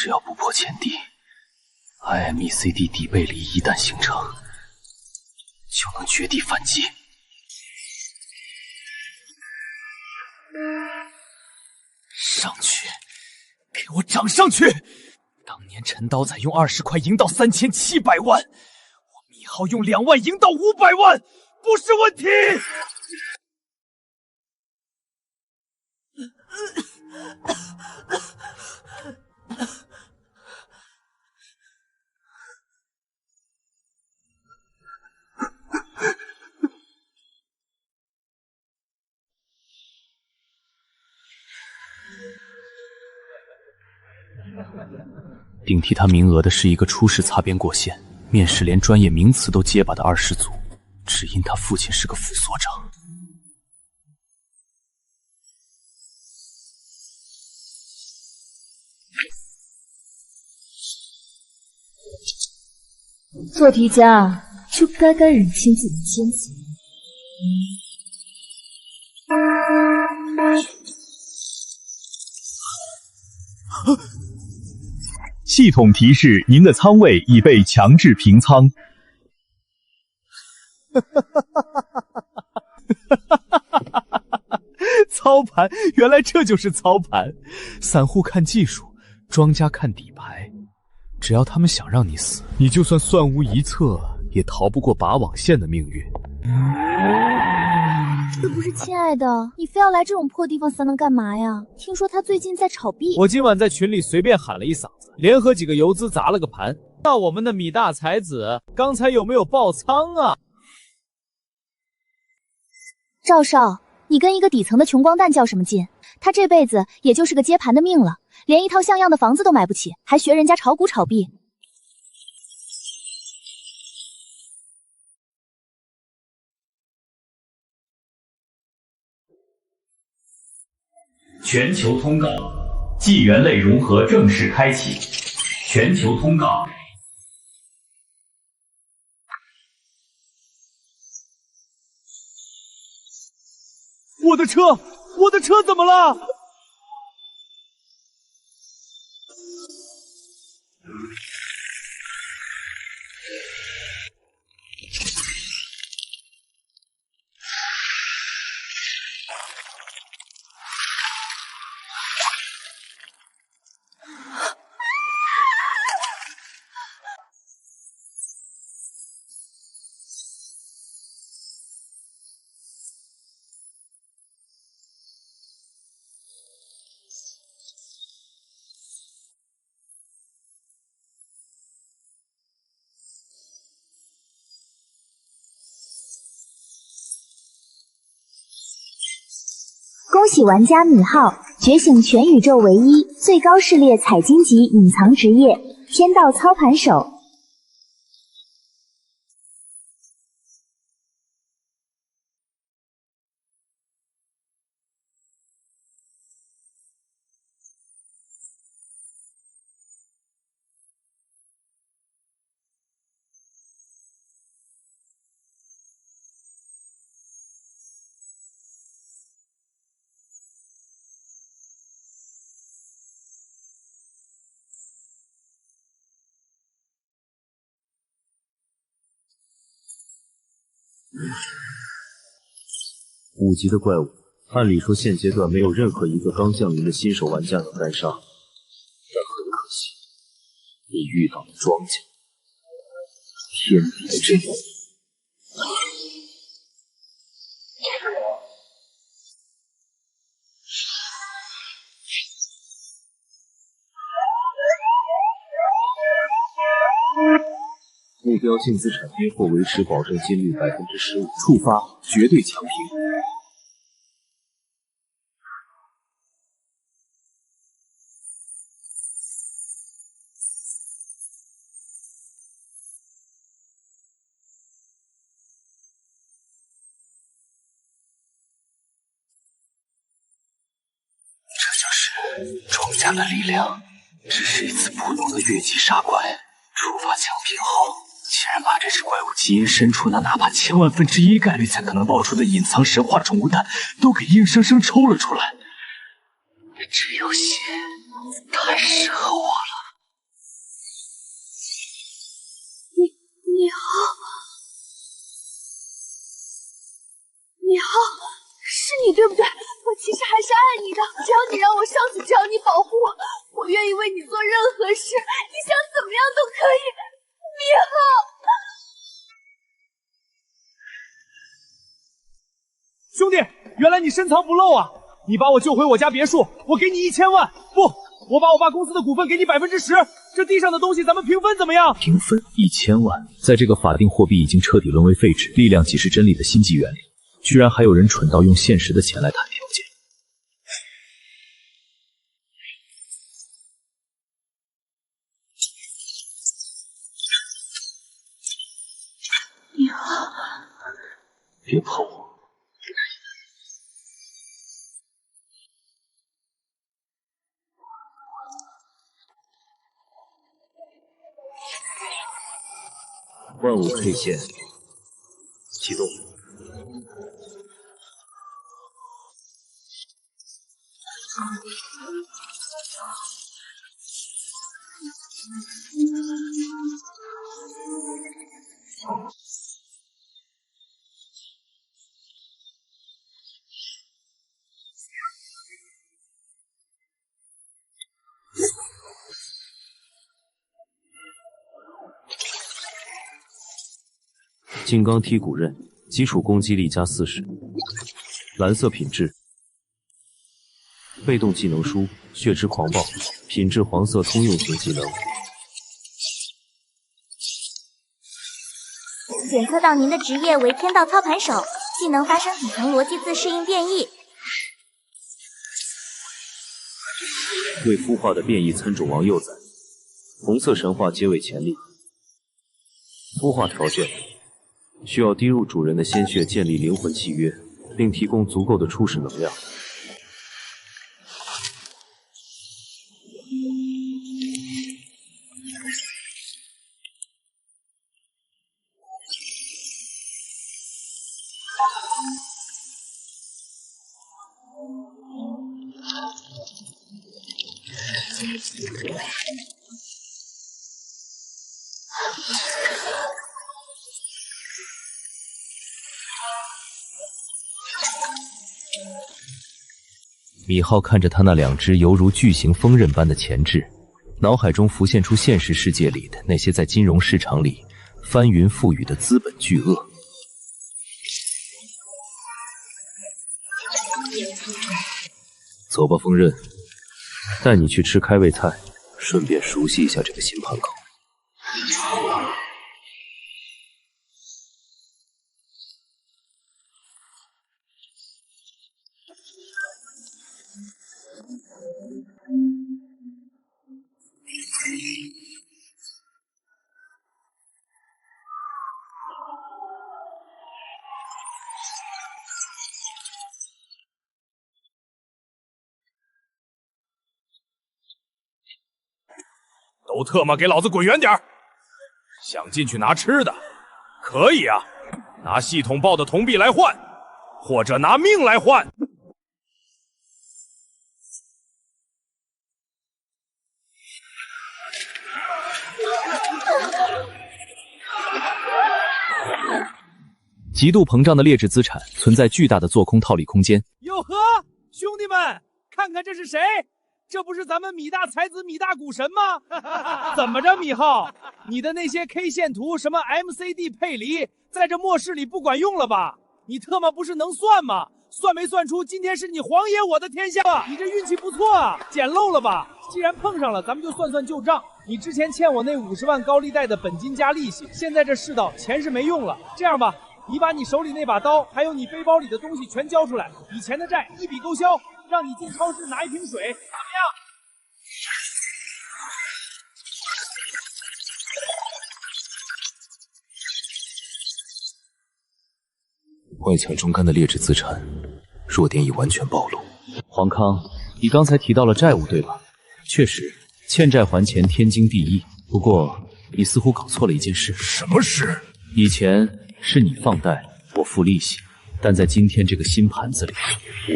只要不破前地 ，IMECD 底背离一旦形成，就能绝地反击。上去，给我涨上去！当年陈刀仔用20块赢到3700万，我米浩用2万赢到500万，不是问题。顶替他名额的是一个初试擦边过线，面试连专业名词都结巴的20组，只因他父亲是个副所长。做题家就该认清自己的奸贼。系统提示：您的仓位已被强制平仓。操盘，原来这就是操盘。散户看技术，庄家看底牌。只要他们想让你死，你就算算无一策，也逃不过拔网线的命运。这不是亲爱的，你非要来这种破地方撒能干嘛呀？听说他最近在炒币。我今晚在群里随便喊了一嗓子，联合几个游资砸了个盘。那我们的米大才子刚才有没有爆仓啊？赵少，你跟一个底层的穷光蛋较什么劲？他这辈子也就是个接盘的命了，连一套像样的房子都买不起，还学人家炒股炒币。全球通告，纪元类融合正式开启。全球通告。我的车，我的车怎么了？恭喜玩家米浩觉醒全宇宙唯一最高视猎采金级隐藏职业天道操盘手。5级的怪物，按理说现阶段没有任何一个刚降临的新手玩家能单杀，但很可惜，你遇到了庄家，天敌之敌。目标净资产跌或维持保证金率15%，触发绝对强平。这就是庄家的力量，只是一次普通的越级杀怪，触发强平后。竟然把这只怪物基因深处那哪怕千万分之一概率才可能爆出的隐藏神话宠物蛋都给硬生生抽了出来。这游戏太适合我了。是你对不对？我其实还是爱你的，只要你让我上去，只要你保护我，我愿意为你做任何事，你想怎么样都可以。米浩，兄弟，原来你深藏不露啊！你把我救回我家别墅，我给你1000万，不，我把我爸公司的股份给你10%，这地上的东西咱们平分怎么样？平分1000万，在这个法定货币已经彻底沦为废纸，力量即是真理的心机原理，居然还有人蠢到用现实的钱来谈条件。米浩，别碰我！万物 K 线启动。金刚剔骨刃，基础攻击力加40，蓝色品质。被动技能书血之狂暴，品质黄色通用型技能。检测到您的职业为天道操盘手，技能发生底层逻辑自适应变异。未孵化的变异参种王幼崽，红色神话结尾潜力。孵化条件：需要滴入主人的鲜血建立灵魂契约，并提供足够的初始能量。米浩看着他那两只犹如巨型锋刃般的前肢，脑海中浮现出现实世界里的那些在金融市场里翻云覆雨的资本巨鳄。走吧，锋刃，带你去吃开胃菜，顺便熟悉一下这个新盘口。都特么给老子滚远点儿！想进去拿吃的，可以啊，拿系统报的铜币来换，或者拿命来换。极度膨胀的劣质资产存在巨大的做空套利空间。哟呵，兄弟们，看看这是谁？这不是咱们米大才子、米大股神吗？怎么着，米浩，你的那些 K 线图什么 MCD 配离，在这末世里不管用了吧？你特么不是能算吗？算没算出今天是你皇爷我的天下啊？你这运气不错啊，捡漏了吧？既然碰上了，咱们就算算旧账。你之前欠我那50万高利贷的本金加利息，现在这世道钱是没用了。这样吧，你把你手里那把刀，还有你背包里的东西全交出来，以前的债一笔勾销。让你进超市拿一瓶水，怎么样？外强中干的劣质资产，弱点已完全暴露。黄康，你刚才提到了债务，对吧？确实，欠债还钱天经地义。不过，你似乎搞错了一件事。什么事？以前是你放贷，我付利息。但在今天这个新盘子里，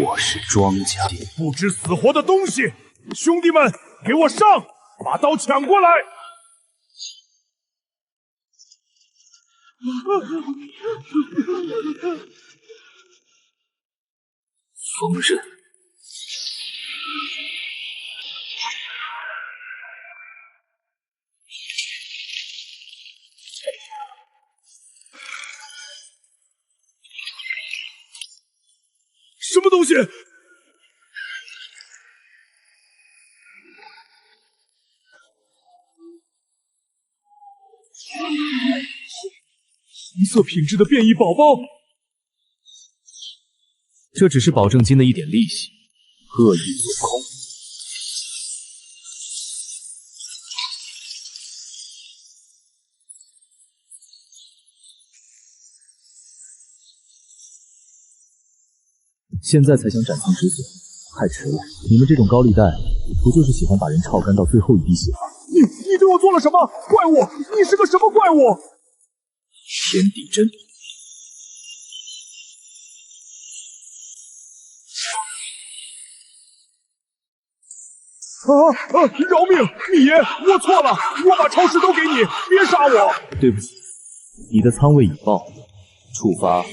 我是庄家。不知死活的东西！兄弟们，给我上！把刀抢过来！锋刃。什么东西？红色品质的变异宝宝，这只是保证金的一点利息，恶意做空。现在才想斩仓止损，太迟了。你们这种高利贷，不就是喜欢把人炒干到最后一滴血吗？你对我做了什么？怪物！你是个什么怪物？天地针。饶命！米爷，我错了，我把超市都给你，别杀我！对不起，你的仓位已爆，触发。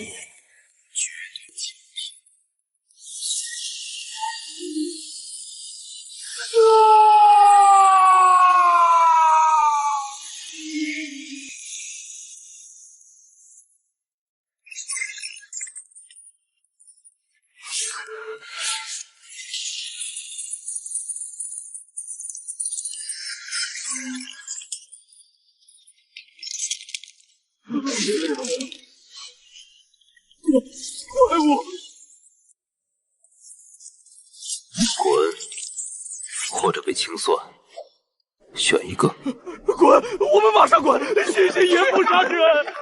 怪物！滚，或者被清算，选一个。滚！我们马上滚！谢谢爷不杀之恩。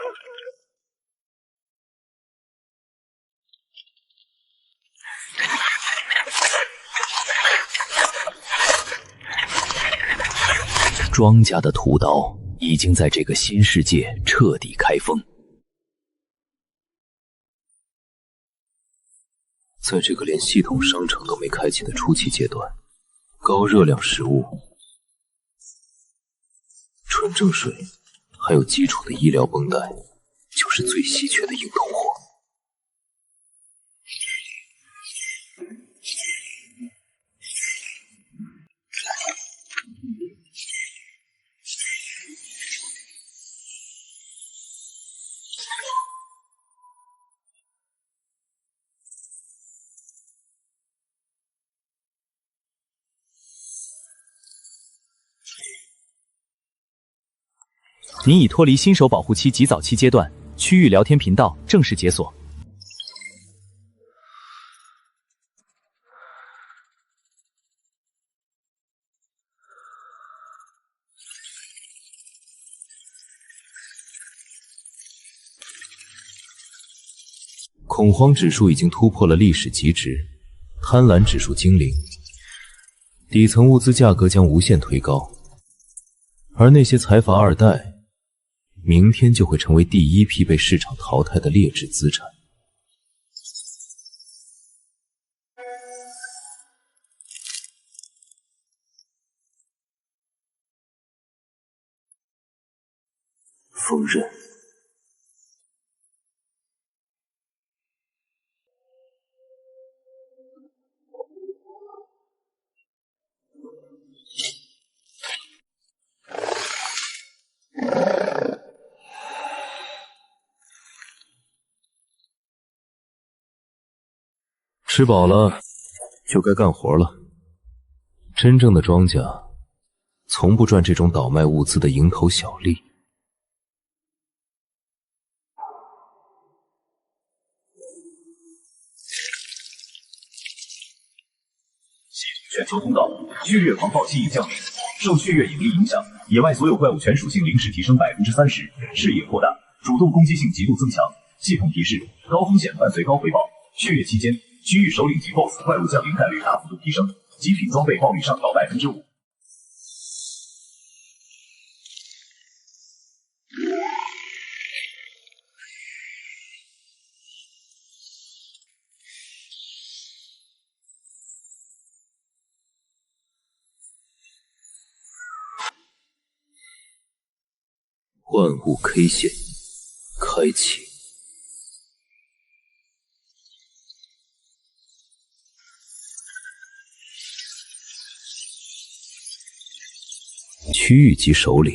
庄家的屠刀已经在这个新世界彻底开封。在这个连系统商城都没开启的初期阶段，高热量食物、纯正水，还有基础的医疗绷带，就是最稀缺的硬通货。您已脱离新手保护期及早期阶段，区域聊天频道正式解锁。恐慌指数已经突破了历史极值，贪婪指数精灵，底层物资价格将无限推高，而那些财阀二代，明天就会成为第一批被市场淘汰的劣质资产。锋刃。吃饱了，就该干活了。真正的庄家，从不赚这种倒卖物资的蝇头小利。全球通道，血月狂暴期已降临，受血月引力影响，野外所有怪物全属性临时提升30%，视野扩大，主动攻击性极度增强。系统提示：高风险伴随高回报。血月期间，区域首领级 BOSS 怪物降临概率大幅度提升，极品装备爆率上调5%。万物 K 线开启。区域级首领，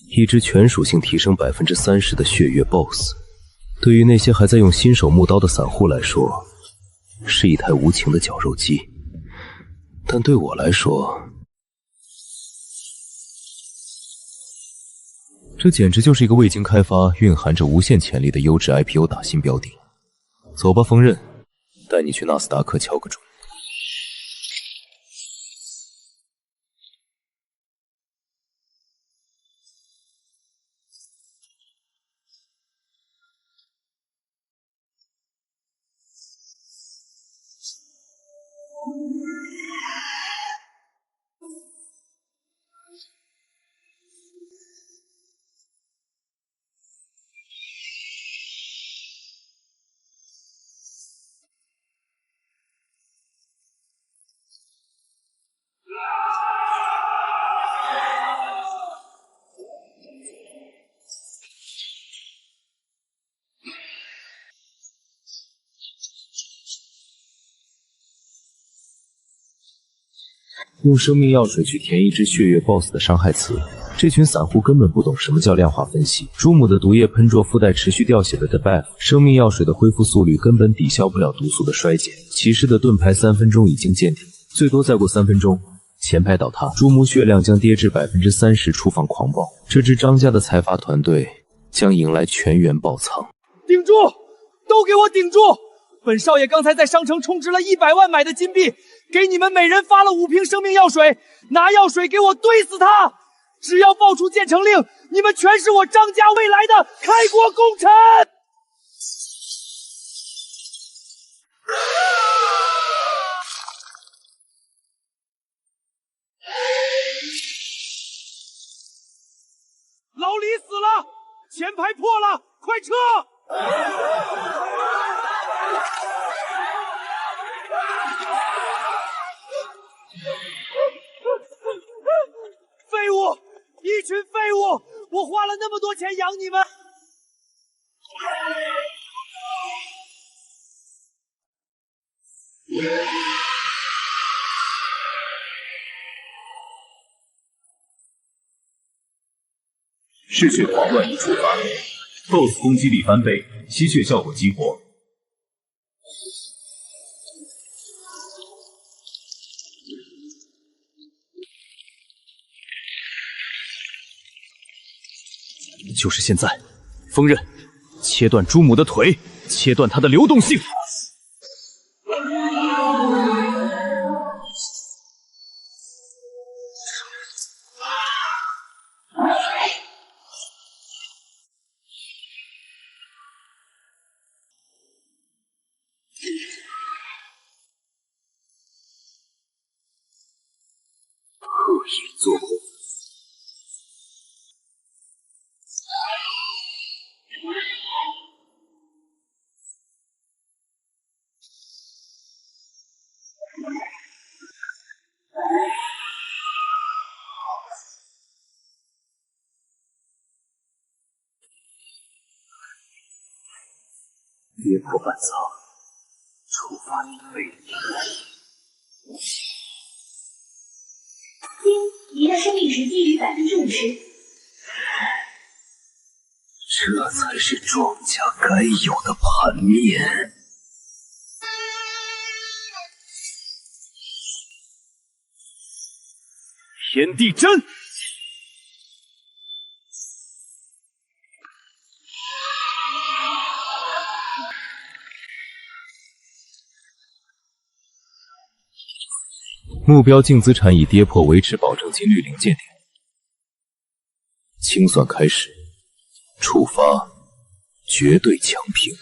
一只全属性提升30%的血月 BOSS， 对于那些还在用新手木刀的散户来说，是一台无情的绞肉机。但对我来说，这简直就是一个未经开发、蕴含着无限潜力的优质 IPO 打新标的。走吧，锋刃，带你去纳斯达克敲个钟。用生命药水去填一只血月 BOSS 的伤害词，这群散户根本不懂什么叫量化分析。朱姆的毒液喷灼附带持续掉血的 debuff， 生命药水的恢复速率根本抵消不了毒素的衰减。骑士的盾牌3分钟已经见顶，最多再过3分钟，前排倒塌，朱姆血量将跌至30%，触放狂暴。这支张家的财阀团队将迎来全员爆仓。顶住！都给我顶住！本少爷刚才在商城充值了100万买的金币，给你们每人发了5瓶生命药水，拿药水给我兑死他！只要爆出建成令，你们全是我张家未来的开国功臣！老李死了，前排破了，快撤！废物，一群废物！我花了那么多钱养你们，嗜血狂乱已触发 ，BOSS 攻击力翻倍，吸血效果激活。就是现在，锋刃，切断朱姆的腿，切断他的流动性。恶意做工。跌破半层，触发你的魅力。您的生命值低于50%。这才是庄家该有的盘面。天地真。目标净资产已跌破维持保证金率临界点，清算开始，触发绝对强平。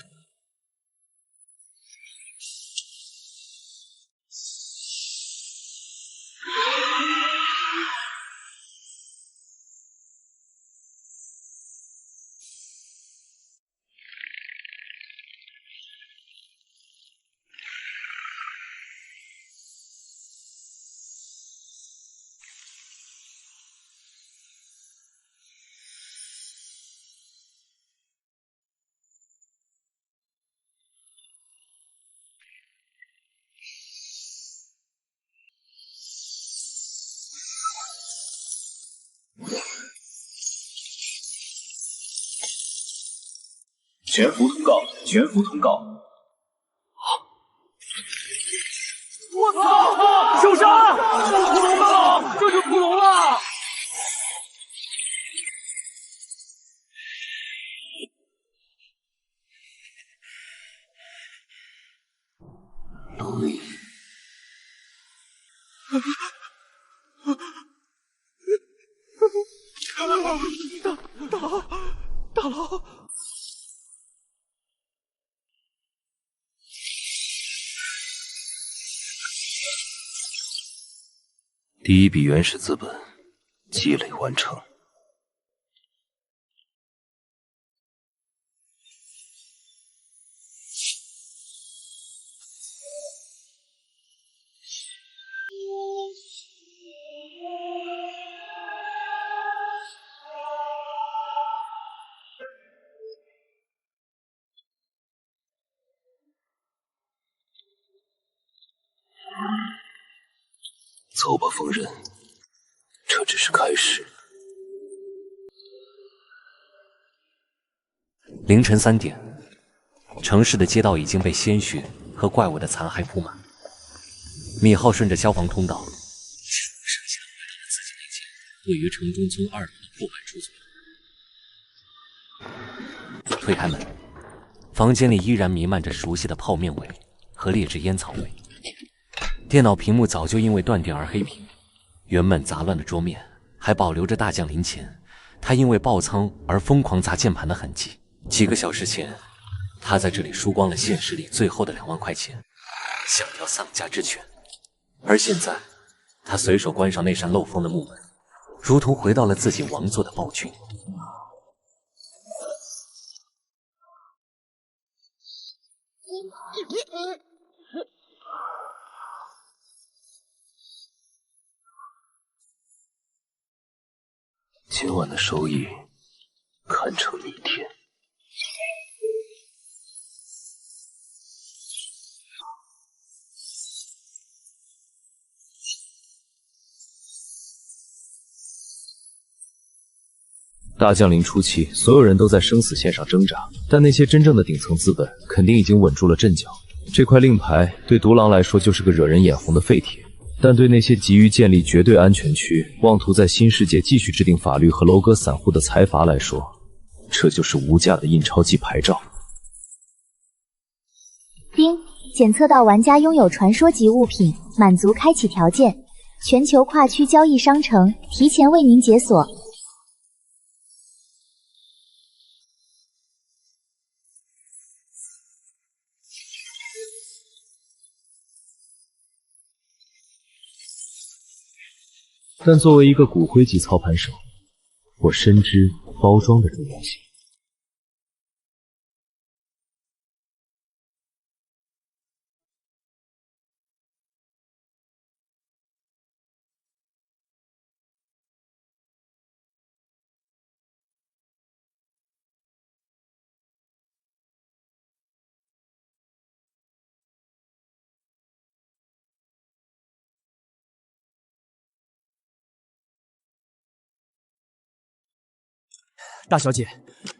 全服通告，全服通告。我操！受伤！这是普龙了！这是普龙了！龙鳞。大佬。第一笔原始资本积累完成。走吧，疯人，这只是开始。凌晨3点，城市的街道已经被鲜血和怪物的残骸铺满。米浩顺着消防通道，剩下回到了自己那间位于城中村2楼的破败出租。推开门，房间里依然弥漫着熟悉的泡面味和劣质烟草味。电脑屏幕早就因为断电而黑屏，原本杂乱的桌面还保留着大将临前他因为爆仓而疯狂砸键盘的痕迹。几个小时前，他在这里输光了现实里最后的2万块钱，想要丧家之犬。而现在，他随手关上那扇漏风的木门，如同回到了自己王座的暴君。今晚的收益堪称逆天。大降临初期，所有人都在生死线上挣扎，但那些真正的顶层资本肯定已经稳住了阵脚。这块令牌对独狼来说就是个惹人眼红的废铁，但对那些急于建立绝对安全区、妄图在新世界继续制定法律和楼阁散户的财阀来说，这就是无价的印钞机牌照。丁，检测到玩家拥有传说级物品，满足开启条件。全球跨区交易商城提前为您解锁。但作为一个骨灰级操盘手，我深知包装的重要性。大小姐，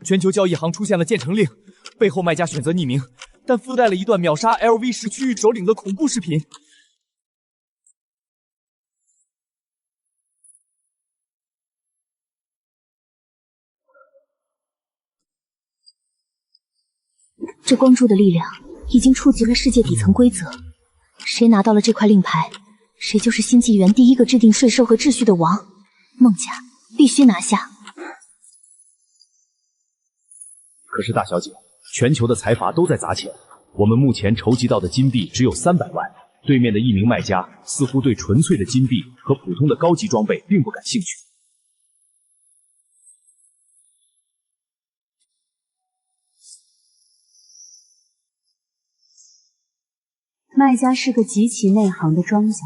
全球交易行出现了建成令，背后卖家选择匿名，但附带了一段秒杀 LV10区域首领的恐怖视频。这光柱的力量已经触及了世界底层规则，谁拿到了这块令牌，谁就是新纪元第一个制定税收和秩序的王。孟家必须拿下。可是大小姐，全球的财阀都在砸钱，我们目前筹集到的金币只有300万。对面的一名卖家似乎对纯粹的金币和普通的高级装备并不感兴趣。卖家是个极其内行的庄家，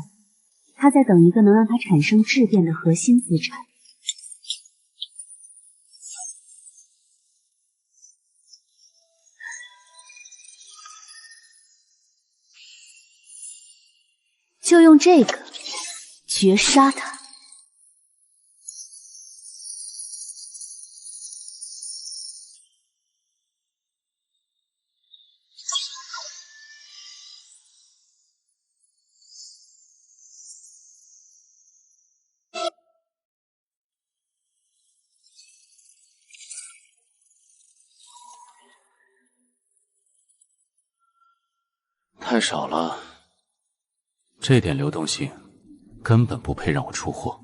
他在等一个能让他产生质变的核心资产。就用这个绝杀他。太少了，这点流动性根本不配让我出货。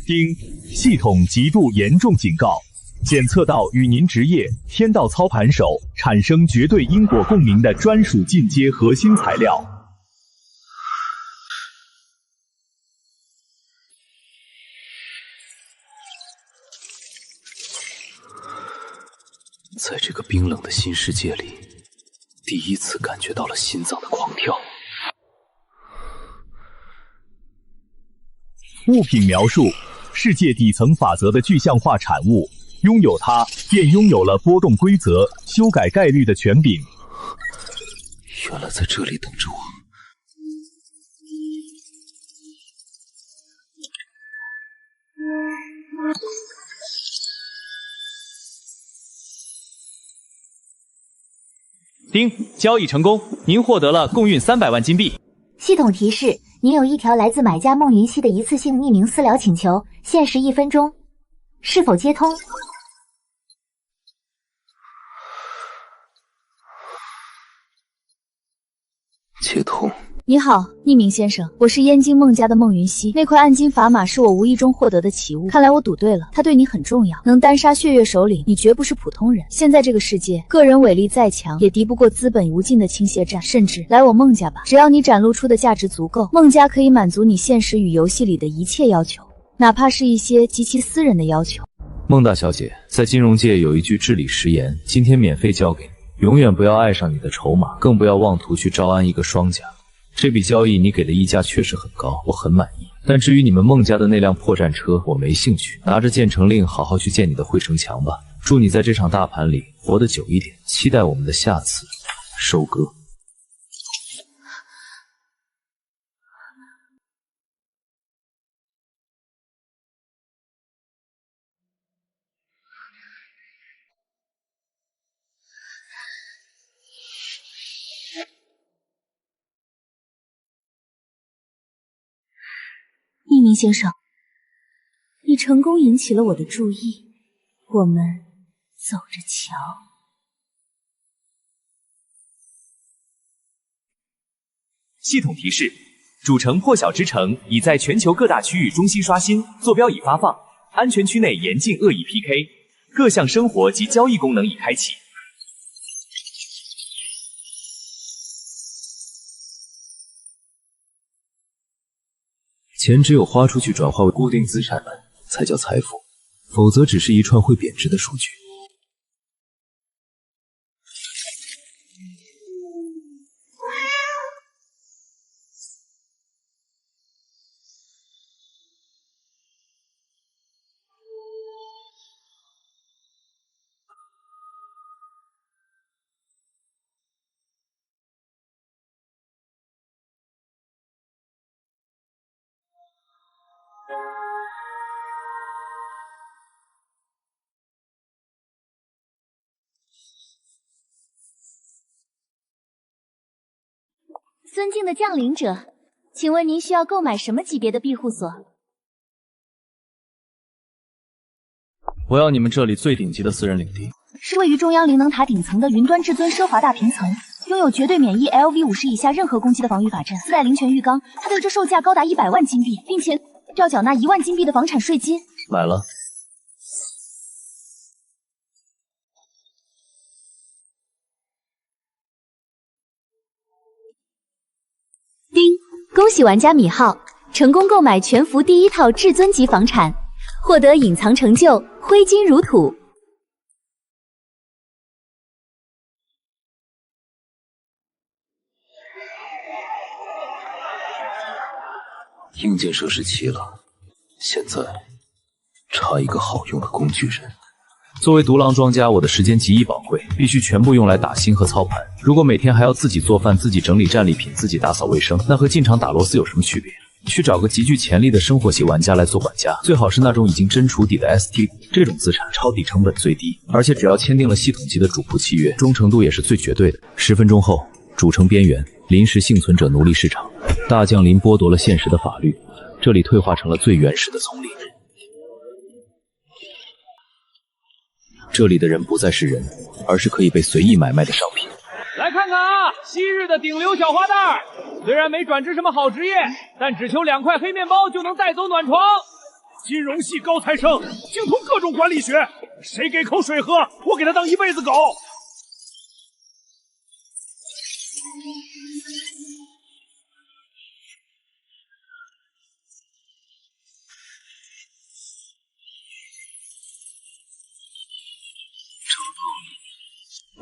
丁，系统极度严重警告，检测到与您职业天道操盘手产生绝对因果共鸣的专属进阶核心材料。在这个冰冷的新世界里，第一次感觉到了心脏的狂跳。物品描述：世界底层法则的具象化产物，拥有它便拥有了波动规则、修改概率的权柄。原来在这里等着我。丁，交易成功，您获得了共运300万金币。系统提示：您有一条来自买家孟云熙的一次性匿名私聊请求，限时1分钟，是否接通？接通。你好，匿名先生，我是燕京孟家的孟云熙。那块暗金砝码是我无意中获得的奇物，看来我赌对了，它对你很重要，能单杀血月首领，你绝不是普通人。现在这个世界，个人伟力再强，也敌不过资本无尽的倾斜战。甚至来我孟家吧，只要你展露出的价值足够，孟家可以满足你现实与游戏里的一切要求，哪怕是一些极其私人的要求。孟大小姐，在金融界有一句至理名言，今天免费交给你，永远不要爱上你的筹码，更不要妄图去招安一个双甲。这笔交易你给的溢价确实很高，我很满意。但至于你们孟家的那辆破战车，我没兴趣。拿着建成令，好好去建你的汇城墙吧。祝你在这场大盘里活得久一点，期待我们的下次收割。匿名先生，你成功引起了我的注意，我们走着瞧。系统提示：主城破晓之城已在全球各大区域中心刷新，坐标已发放，安全区内严禁恶意 PK， 各项生活及交易功能已开启。钱只有花出去转化为固定资产才叫财富，否则只是一串会贬值的数据。尊敬的降临者，请问您需要购买什么级别的庇护所？我要你们这里最顶级的私人领地，是位于中央灵能塔顶层的云端至尊奢华大平层，拥有绝对免疫 LV50以下任何攻击的防御法阵，自带灵泉浴缸，它的这售价高达100万金币，并且要缴纳1万金币的房产税金。买了。恭喜玩家米浩成功购买全服第1套至尊级房产，获得隐藏成就挥金如土。硬件设施齐了，现在差一个好用的工具人。作为独狼庄家，我的时间极易宝贵，必须全部用来打星和操盘。如果每天还要自己做饭、自己整理战利品、自己打扫卫生，那和进场打螺丝有什么区别？去找个极具潜力的生活系玩家来做管家，最好是那种已经真除底的 ST 股，这种资产抄底成本最低，而且只要签订了系统级的主仆契约，忠诚度也是最绝对的。10分钟后，主城边缘临时幸存者奴隶市场，大降临剥夺了现实的法律，这里退化成了最原始的丛林。这里的人不再是人，而是可以被随意买卖的商品。来看看啊，昔日的顶流小花旦儿，虽然没转职什么好职业，但只求2块黑面包就能带走暖床。金融系高材生，精通各种管理学，谁给口水喝，我给他当一辈子狗。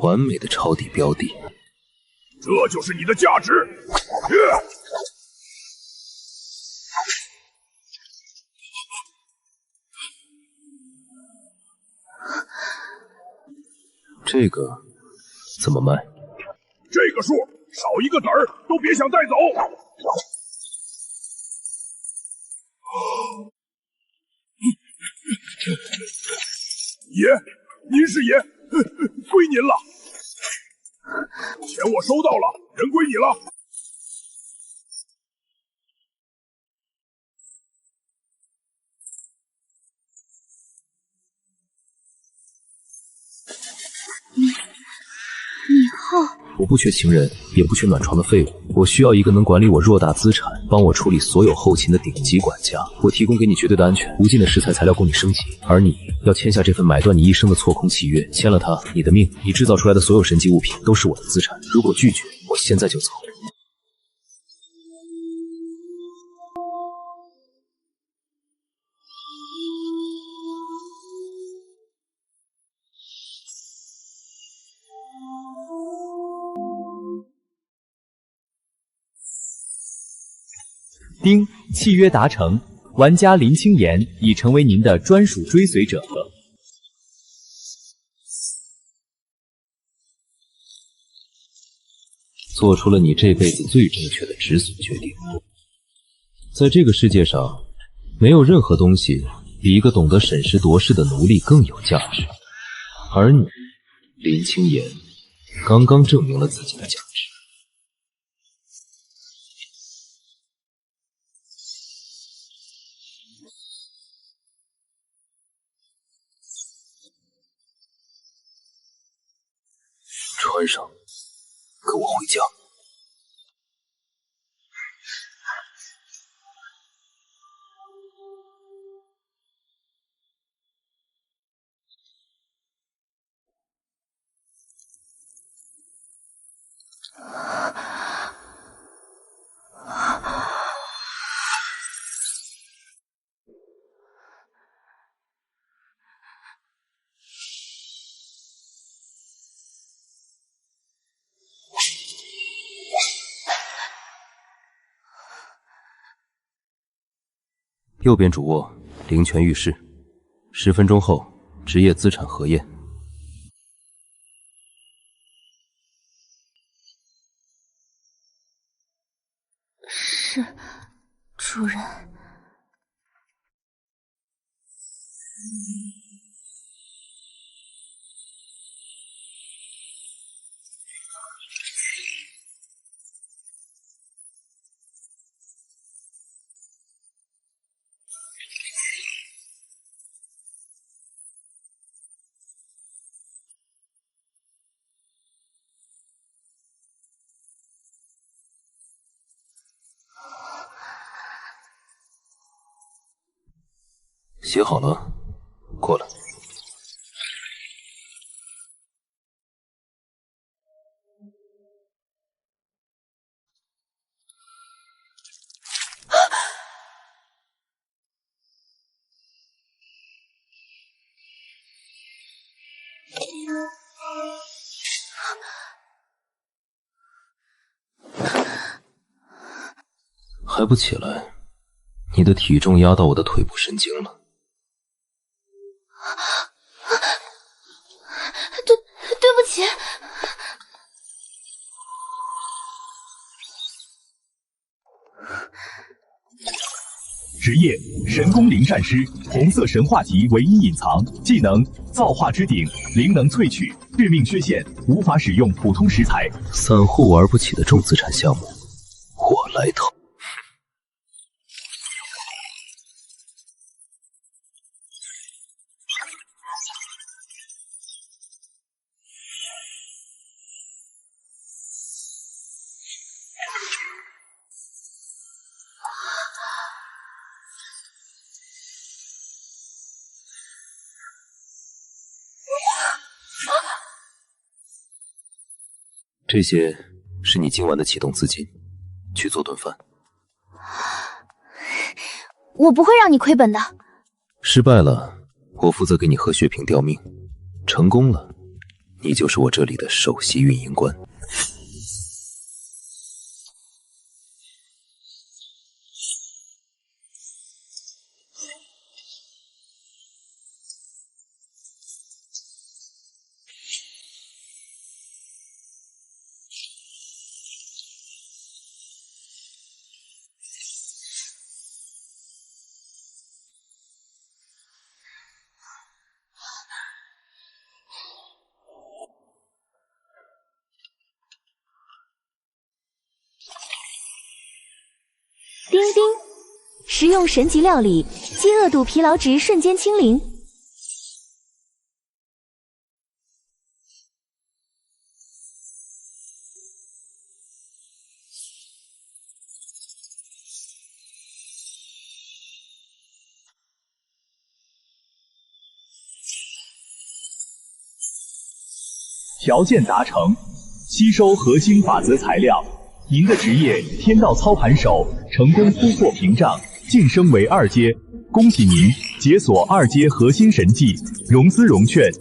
完美的抄底标的，这就是你的价值。这个怎么卖？这个数少一个子儿都别想带走。爷，您是爷，归您了。钱我收到了，人归你了。以后我不缺情人，也不缺暖床的废物，我需要一个能管理我偌大资产，帮我处理所有后勤的顶级管家。我提供给你绝对的安全，无尽的食材材料供你升级，而你要签下这份买断你一生的错空契约。签了它，你的命，你制造出来的所有神级物品都是我的资产。如果拒绝，我现在就走。丁，契约达成，玩家林清言已成为您的专属追随者。做出了你这辈子最正确的止损决定。在这个世界上，没有任何东西比一个懂得审时度势的奴隶更有价值，而你，林清言，刚刚证明了自己的价值。穿上，跟我回家。右边主卧，灵泉浴室。10分钟后，职业资产核验。是，主人。写好了，过来。还不起来？你的体重压到我的腿部神经了。对不起。职业神功灵战师，红色神话级唯一隐藏技能：造化之鼎，灵能萃取，致命缺陷，无法使用普通食材。散户玩不起的重资产项目，我来投。这些是你今晚的启动资金，去做顿饭。我不会让你亏本的。失败了，我负责给你喝血瓶吊命；成功了，你就是我这里的首席运营官。叮叮，食用神级料理，饥饿度疲劳值瞬间清零。条件达成，吸收核心法则材料。您的职业天道操盘手成功突破屏障，晋升为2阶，恭喜您解锁2阶核心神技融资融券。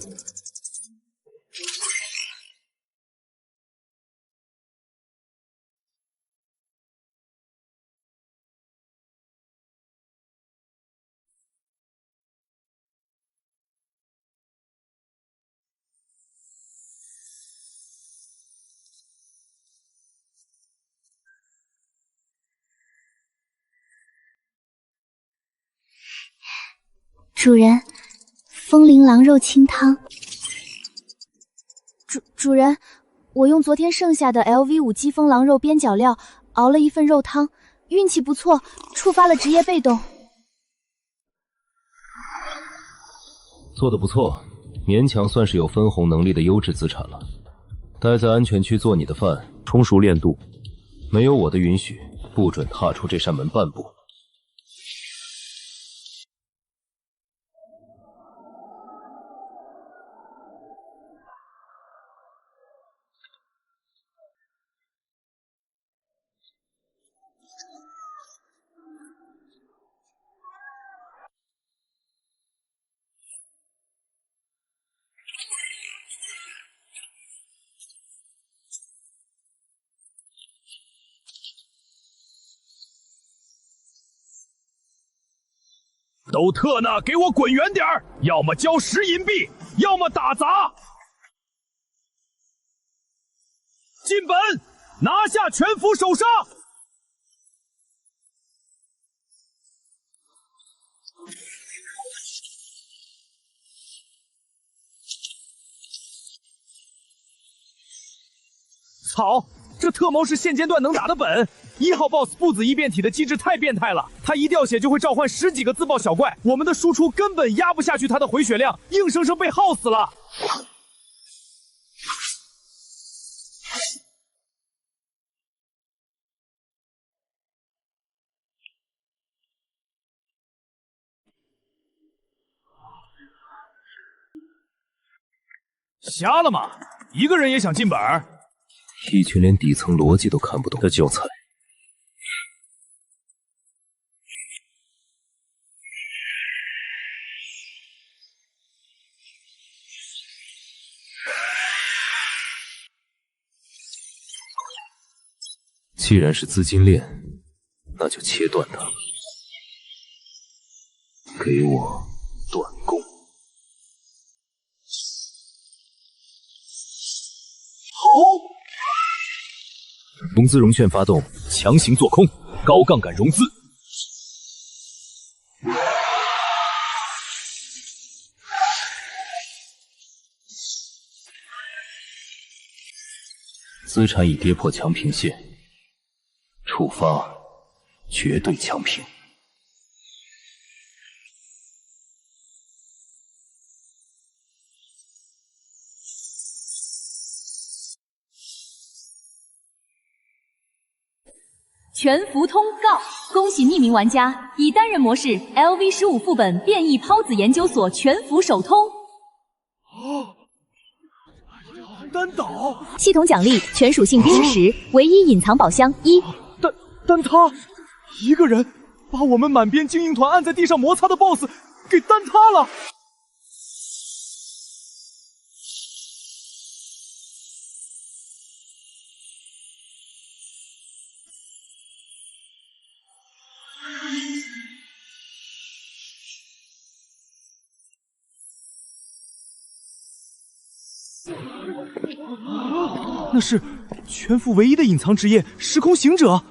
主人，风铃狼肉清汤。主人，我用昨天剩下的 LV5激风狼肉边角料熬了一份肉汤，运气不错，触发了职业被动。做得不错，勉强算是有分红能力的优质资产了。待在安全区做你的饭，充熟练度。没有我的允许，不准踏出这扇门半步。都特呢，给我滚远点儿！要么交10银币，要么打砸！进本，拿下全服首杀！操！这特谋是现阶段能打的本。1号 BOSS 不子异变体的机制太变态了，他一掉血就会召唤10几个自爆小怪，我们的输出根本压不下去他的回血量，硬生生被耗死了。瞎了吗？一个人也想进本？一群连底层逻辑都看不懂的教材。既然是资金链，那就切断它，给我断供。融资融券发动，强行做空，高杠杆融资。资产已跌破强平线，触发绝对强平。全服通告！恭喜匿名玩家以单人模式 LV15副本变异孢子研究所全服首通。单岛。系统奖励全属性冰石，唯一隐藏宝箱1。但他一个人把我们满编精英团按在地上摩擦的 BOSS 给单塌了。那是全服唯一的隐藏职业——时空行者。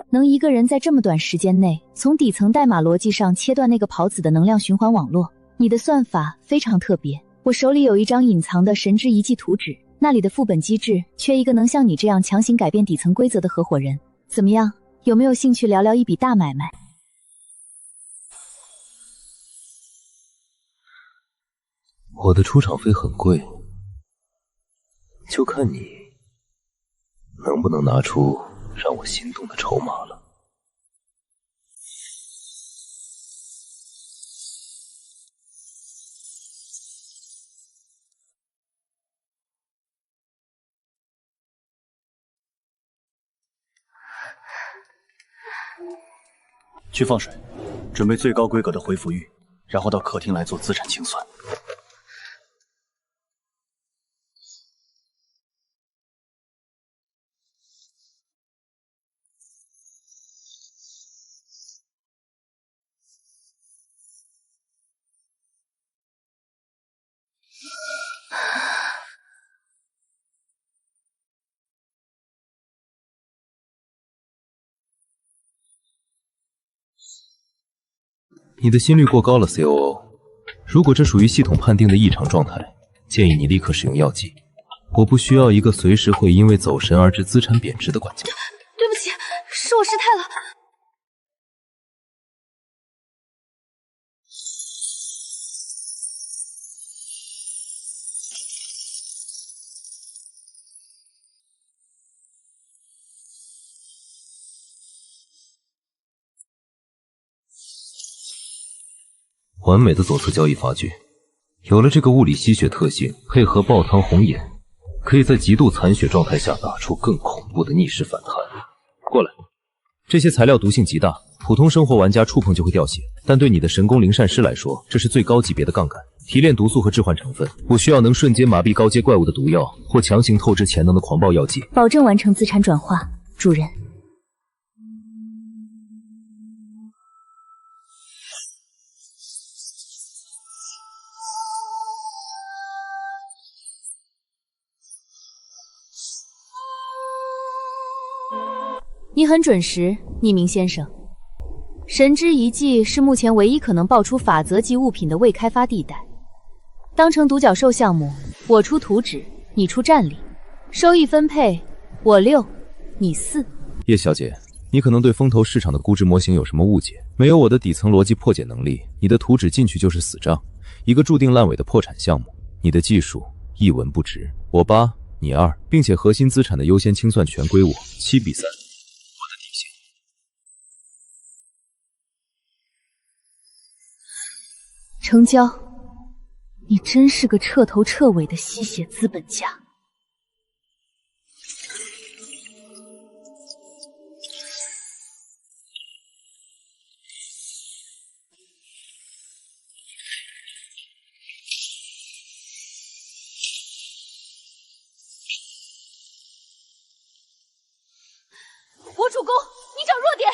能一个人在这么短时间内从底层代码逻辑上切断那个袍子的能量循环网络，你的算法非常特别。我手里有一张隐藏的神之遗迹图纸，那里的副本机制缺一个能像你这样强行改变底层规则的合伙人。怎么样，有没有兴趣聊聊一笔大买卖？我的出场费很贵，就看你能不能拿出让我心动的筹码了。去放水，准备最高规格的回复玉，然后到客厅来做资产清算。你的心率过高了 ，COO。如果这属于系统判定的异常状态，建议你立刻使用药剂。我不需要一个随时会因为走神而致资产贬值的管家。对不起，是我失态了。完美的左侧交易发具，有了这个物理吸血特性，配合爆汤红眼，可以在极度残血状态下打出更恐怖的逆势反弹。过来，这些材料毒性极大，普通生活玩家触碰就会掉血，但对你的神功灵善师来说，这是最高级别的杠杆，提炼毒素和置换成分。我需要能瞬间麻痹高阶怪物的毒药，或强行透支潜能的狂暴药剂，保证完成资产转化，主人。你很准时，匿名先生。神之遗迹是目前唯一可能爆出法则级物品的未开发地带。当成独角兽项目，我出图纸，你出战力，收益分配我6，你4。叶小姐，你可能对风投市场的估值模型有什么误解？没有我的底层逻辑破解能力，你的图纸进去就是死账，一个注定烂尾的破产项目。你的技术一文不值，我8，你2，并且核心资产的优先清算权归我，7比3。成交，你真是个彻头彻尾的吸血资本家。我主攻，你找弱点。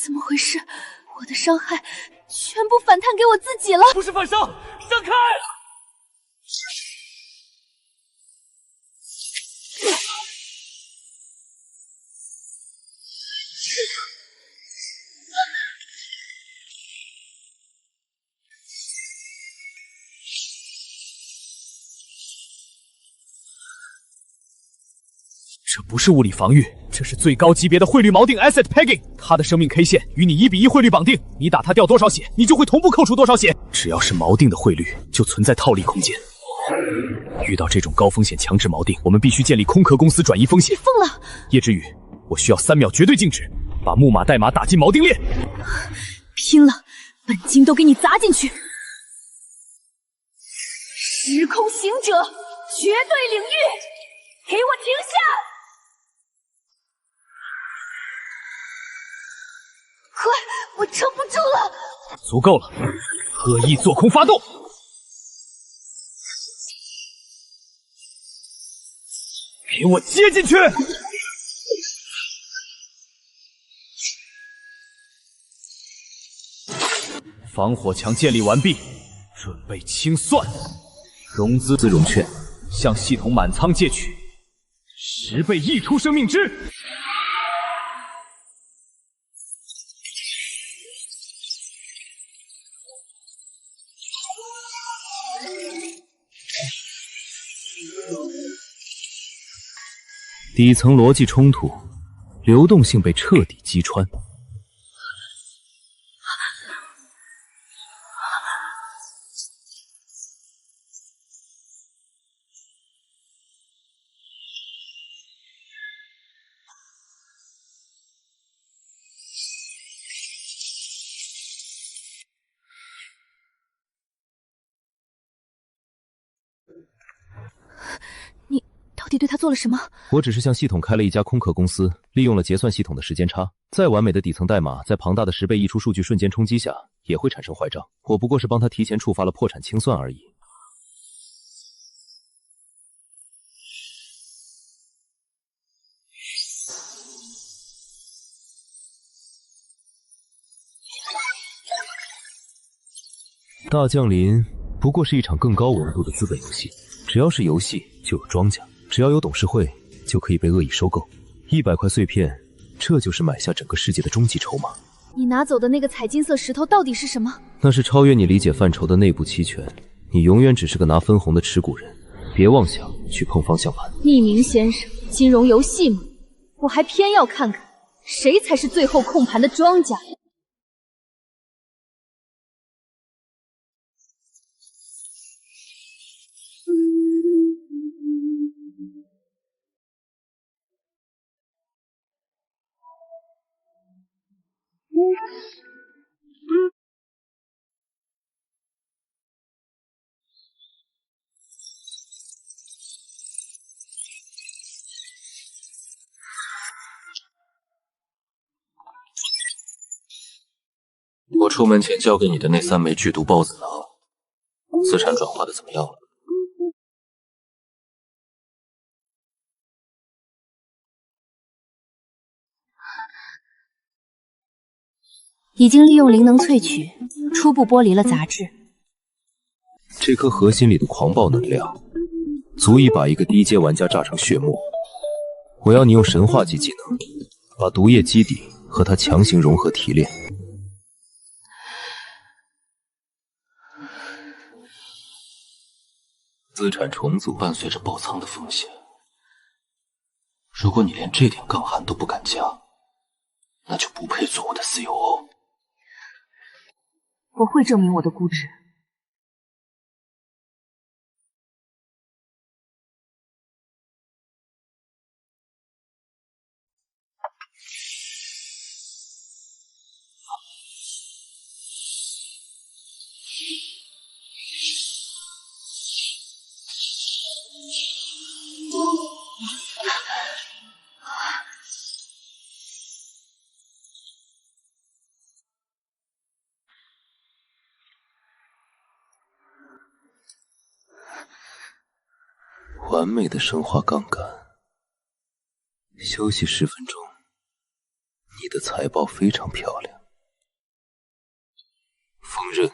怎么回事？我的伤害全部反弹给我自己了！不是反伤，闪开！这不是物理防御，这是最高级别的汇率锚定 Asset Pegging。它的生命 K 线与你1比1汇率绑定，你打它掉多少血，你就会同步扣除多少血。只要是锚定的汇率，就存在套利空间。遇到这种高风险强制锚定，我们必须建立空壳公司转移风险。你疯了！叶之羽，我需要3秒绝对静止，把木马代码打进锚定链。拼了，本金都给你砸进去！时空行者，绝对领域，给我停下！快，我撑不住了！足够了，恶意做空发动！给我接进去！防火墙建立完毕，准备清算。融资融券，向系统满仓借取10倍溢出生命之。底层逻辑冲突，流动性被彻底击穿。到底对他做了什么？我只是向系统开了一家空壳公司，利用了结算系统的时间差。再完美的底层代码，在庞大的10倍溢出数据瞬间冲击下，也会产生坏账。我不过是帮他提前触发了破产清算而已。大降临不过是一场更高维度的资本游戏，只要是游戏就有庄家。只要有董事会，就可以被恶意收购。100块碎片，这就是买下整个世界的终极筹码。你拿走的那个彩金色石头到底是什么？那是超越你理解范畴的内部期权，你永远只是个拿分红的持股人，别妄想去碰方向盘。匿名先生，金融游戏吗？我还偏要看看谁才是最后控盘的庄家。我出门前交给你的那3枚剧毒孢子囊，资产转化的怎么样了？已经利用灵能萃取，初步剥离了杂质。这颗核心里的狂暴能量，足以把一个低阶玩家炸成血沫。我要你用神话级技能，把毒液基底和它强行融合提炼。资产重组伴随着爆仓的风险，如果你连这点杠杆都不敢加，那就不配做我的 COO。我会证明我的估值。完美的生化杠杆。休息10分钟。你的财报非常漂亮。锋刃。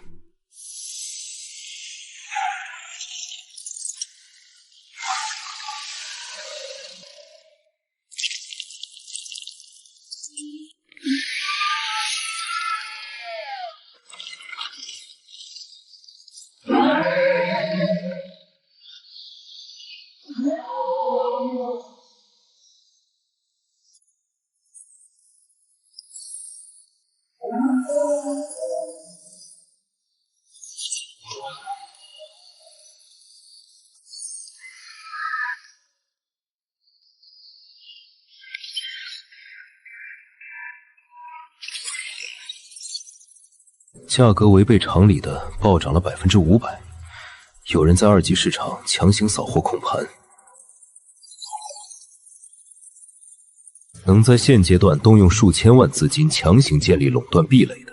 价格违背常理的暴涨了500%，有人在2级市场强行扫货控盘。能在现阶段动用数千万资金强行建立垄断壁垒的，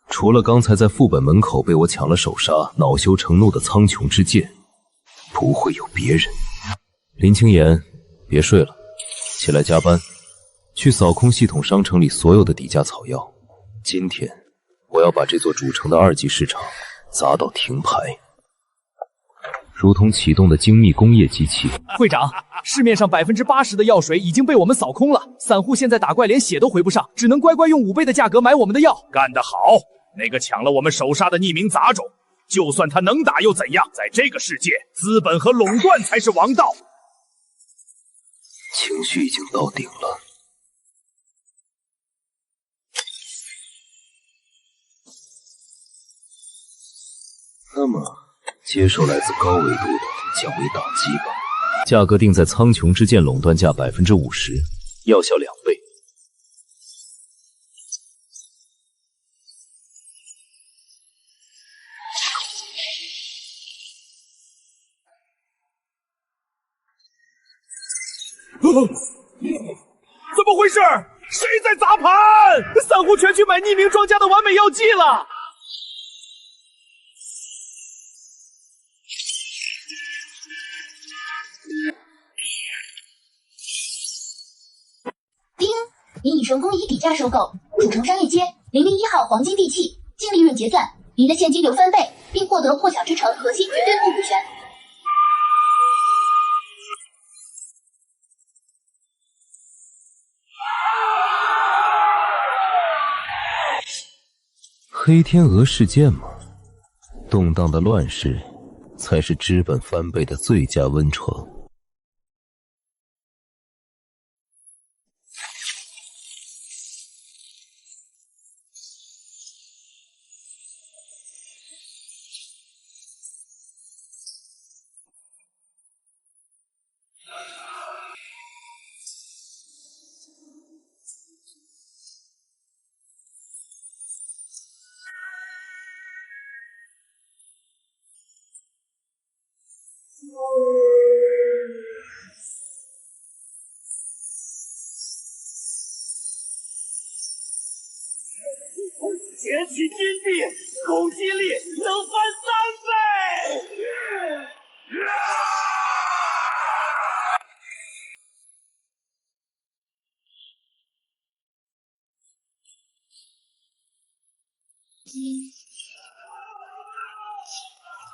除了刚才在副本门口被我抢了首杀、恼羞成怒的苍穹之剑，不会有别人。林清言，别睡了，起来加班，去扫空系统商城里所有的底价草药。今天我要把这座主城的2级市场砸到停牌，如同启动的精密工业机器。会长，市面上80%的药水已经被我们扫空了，散户现在打怪连血都回不上，只能乖乖用5倍的价格买我们的药。干得好！那个抢了我们首杀的匿名杂种，就算他能打又怎样？在这个世界，资本和垄断才是王道。情绪已经到顶了。那么，接受来自高维度的降维打击吧。价格定在苍穹之剑垄断价50%，药效2倍。怎么回事？谁在砸盘？散户全去买匿名庄家的完美药剂了。丁，您已成功以底价收购主城商业街001号黄金地契，净利润结算，您的现金流翻倍，并获得破晓之城核心绝对控股权。黑天鹅事件吗？动荡的乱世，才是资本翻倍的最佳温床。捡取金币，攻击力能翻3倍！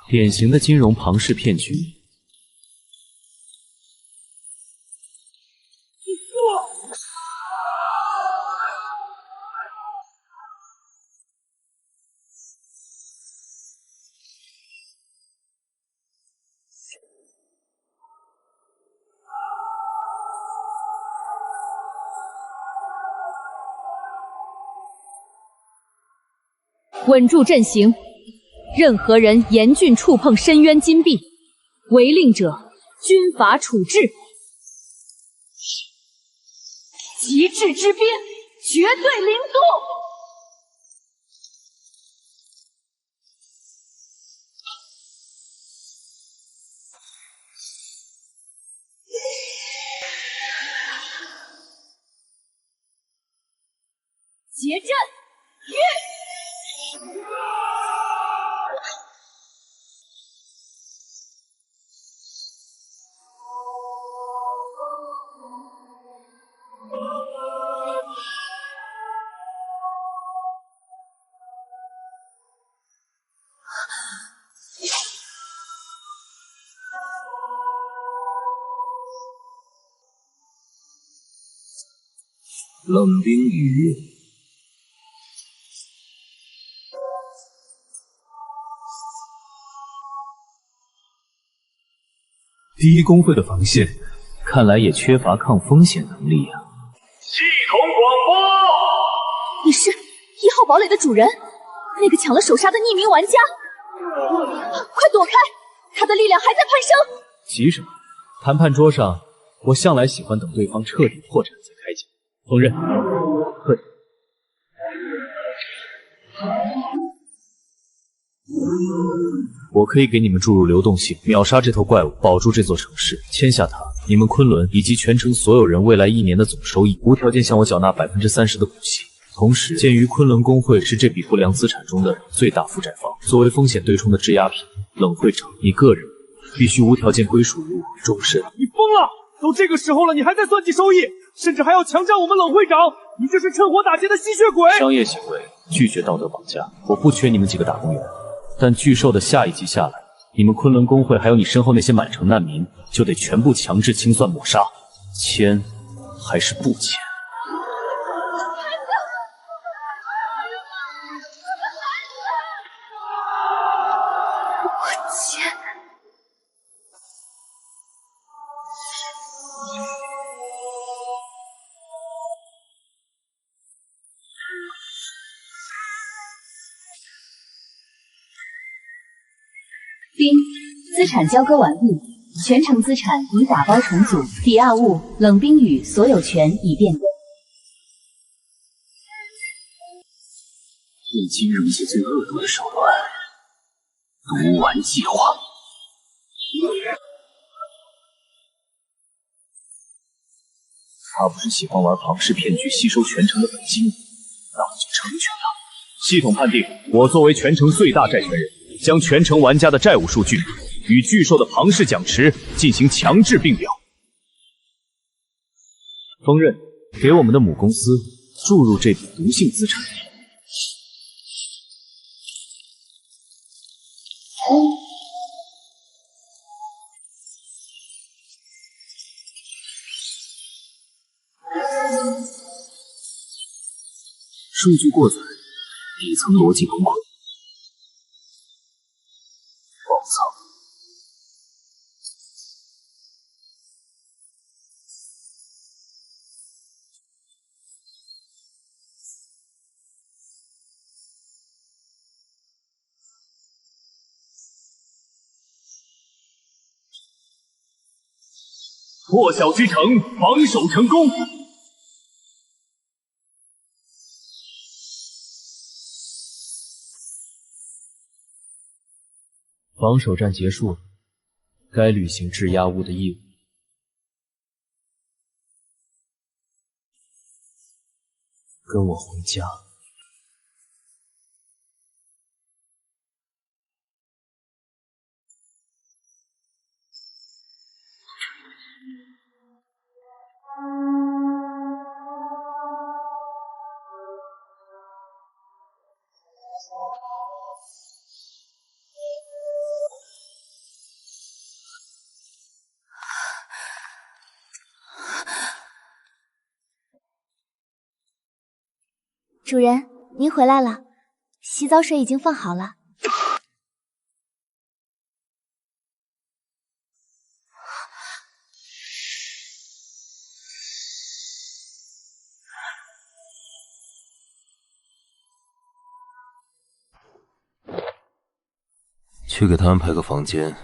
典型的金融庞氏骗局。稳住阵型，任何人严峻触碰深渊金币，违令者军法处置。极致之鞭，绝对零度。结阵，冷冰雨。第一公会的防线，看来也缺乏抗风险能力啊。系统广播，你是1号堡垒的主人，那个抢了首杀的匿名玩家，快躲开！他的力量还在攀升。急什么？谈判桌上，我向来喜欢等对方彻底破产再开讲。锋刃，退。我可以给你们注入流动性，秒杀这头怪物，保住这座城市。签下它，你们昆仑以及全城所有人未来1年的总收益，无条件向我缴纳30%的股息。同时，鉴于昆仑工会是这笔不良资产中的最大负债方，作为风险对冲的质押品，冷会长，你个人必须无条件归属于我，终身。你疯了！都这个时候了，你还在算计收益，甚至还要强占我们冷会长，你这是趁火打劫的吸血鬼！商业行为，拒绝道德绑架。我不缺你们几个打工员，但巨兽的下一级下来，你们昆仑工会还有你身后那些满城难民，就得全部强制清算抹杀。签还是不签？丁，资产交割完毕，全城资产已打包重组，抵押物冷冰雨所有权已变更。以金融界最恶毒的手段——毒丸计划。他不是喜欢玩庞氏骗局吸收全城的本金，那我就成全他。系统判定，我作为全城最大债权人，将全城玩家的债务数据与巨兽的庞氏奖池进行强制并表。锋刃，给我们的母公司注入这笔毒性资产。数据过载，底层逻辑崩溃。宝藏。破晓之城防守成功。防守战结束了，该履行质押物的义务。跟我回家。主人，您回来了，洗澡水已经放好了。去给他安排个房间。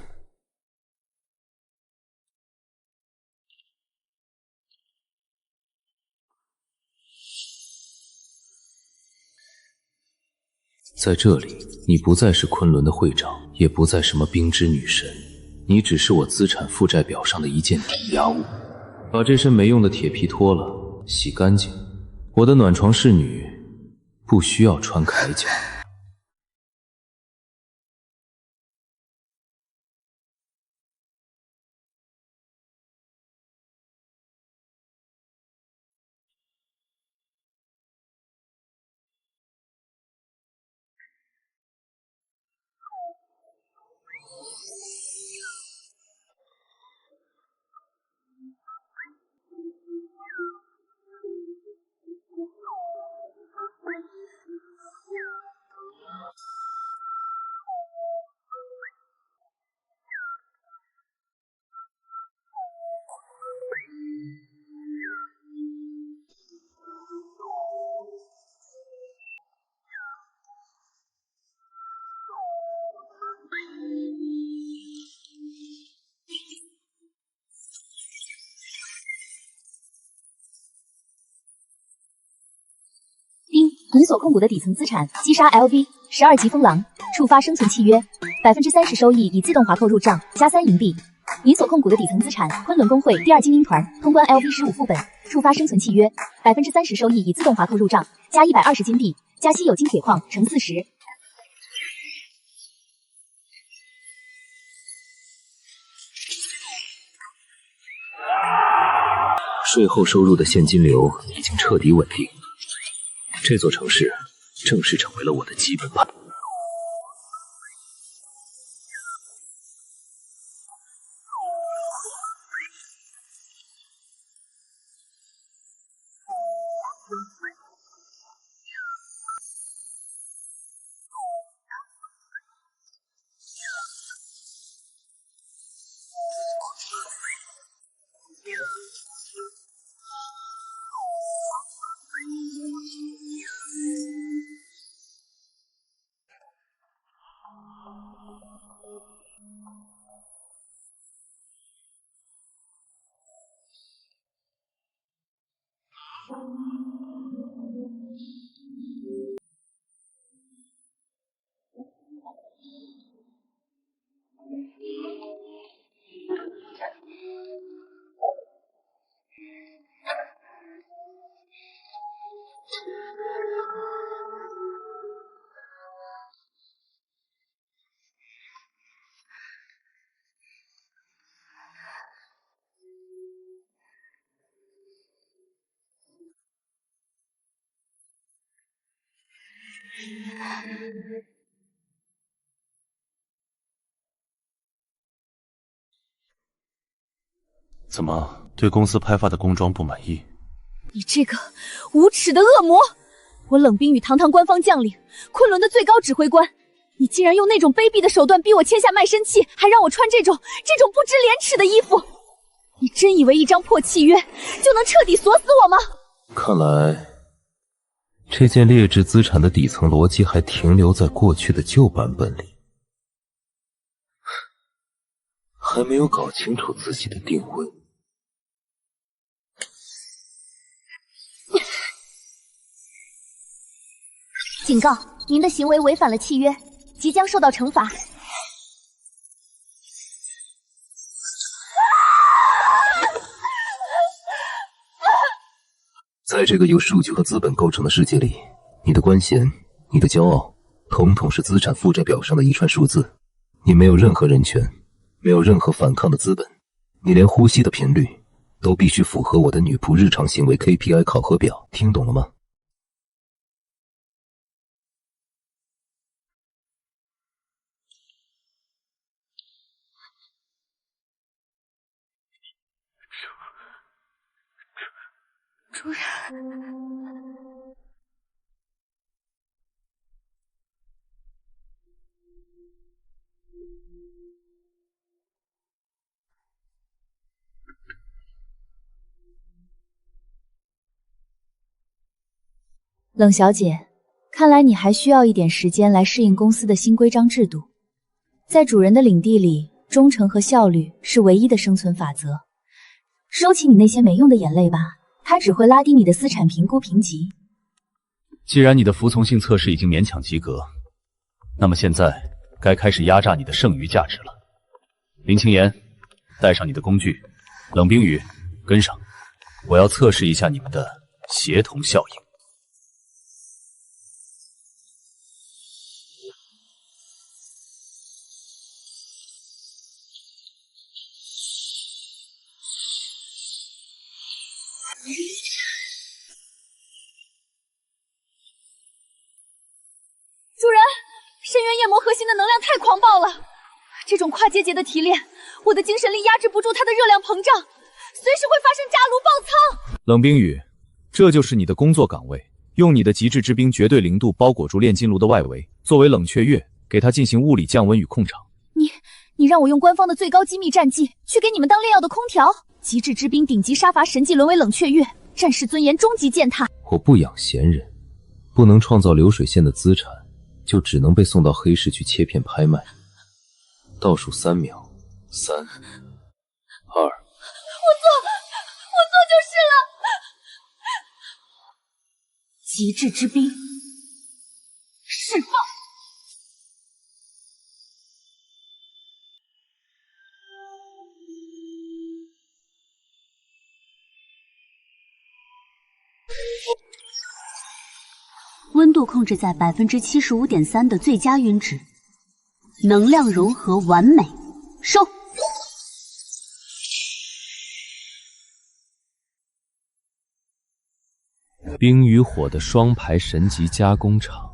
在这里，你不再是昆仑的会长，也不再什么冰之女神，你只是我资产负债表上的一件抵押物。把这身没用的铁皮脱了，洗干净。我的暖床侍女不需要穿铠甲。你所控股的底层资产击杀 LV12级风狼，触发生存契约，30%收益已自动滑扣入账，加3银币。你所控股的底层资产昆仑工会第2精英团，通关 LV15副本，触发生存契约，30%收益已自动滑扣入账，加120金币，加稀有金铁矿乘40。税后收入的现金流已经彻底稳定，这座城市正式成为了我的基本盘。怎么对公司派发的工装不满意？你这个无耻的恶魔！我冷冰雨堂堂官方将领，昆仑的最高指挥官，你竟然用那种卑鄙的手段逼我签下卖身契，还让我穿这种不知廉耻的衣服！你真以为一张破契约就能彻底锁死我吗？看来，这件劣质资产的底层逻辑还停留在过去的旧版本里，还没有搞清楚自己的定位。警告，您的行为违反了契约，即将受到惩罚。在这个由数据和资本构成的世界里，你的官衔、你的骄傲，统统是资产负债表上的一串数字。你没有任何人权，没有任何反抗的资本，你连呼吸的频率都必须符合我的女仆日常行为 KPI 考核表，听懂了吗？主人，冷小姐，看来你还需要一点时间来适应公司的新规章制度。在主人的领地里，忠诚和效率是唯一的生存法则。收起你那些没用的眼泪吧，它只会拉低你的资产评估评级。既然你的服从性测试已经勉强及格，那么现在该开始压榨你的剩余价值了。林清言，带上你的工具，冷冰雨，跟上，我要测试一下你们的协同效应。主人，深渊夜魔核心的能量太狂暴了，这种跨阶节的提炼，我的精神力压制不住它的热量膨胀，随时会发生炸炉爆仓。冷冰雨，这就是你的工作岗位，用你的极致之冰绝对零度包裹住炼金炉的外围，作为冷却月，给它进行物理降温与控场。你让我用官方的最高机密战绩去给你们当炼药的空调？极致之冰顶级杀伐神技沦为冷却月，战士尊严终极践踏。我不养闲人，不能创造流水线的资产，就只能被送到黑市去切片拍卖。倒数3秒，3、2。我做就是了。极致之冰，度控制在75.3%的最佳晕值，能量融合完美，收。冰与火的双排神级加工厂，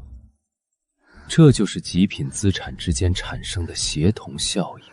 这就是极品资产之间产生的协同效应。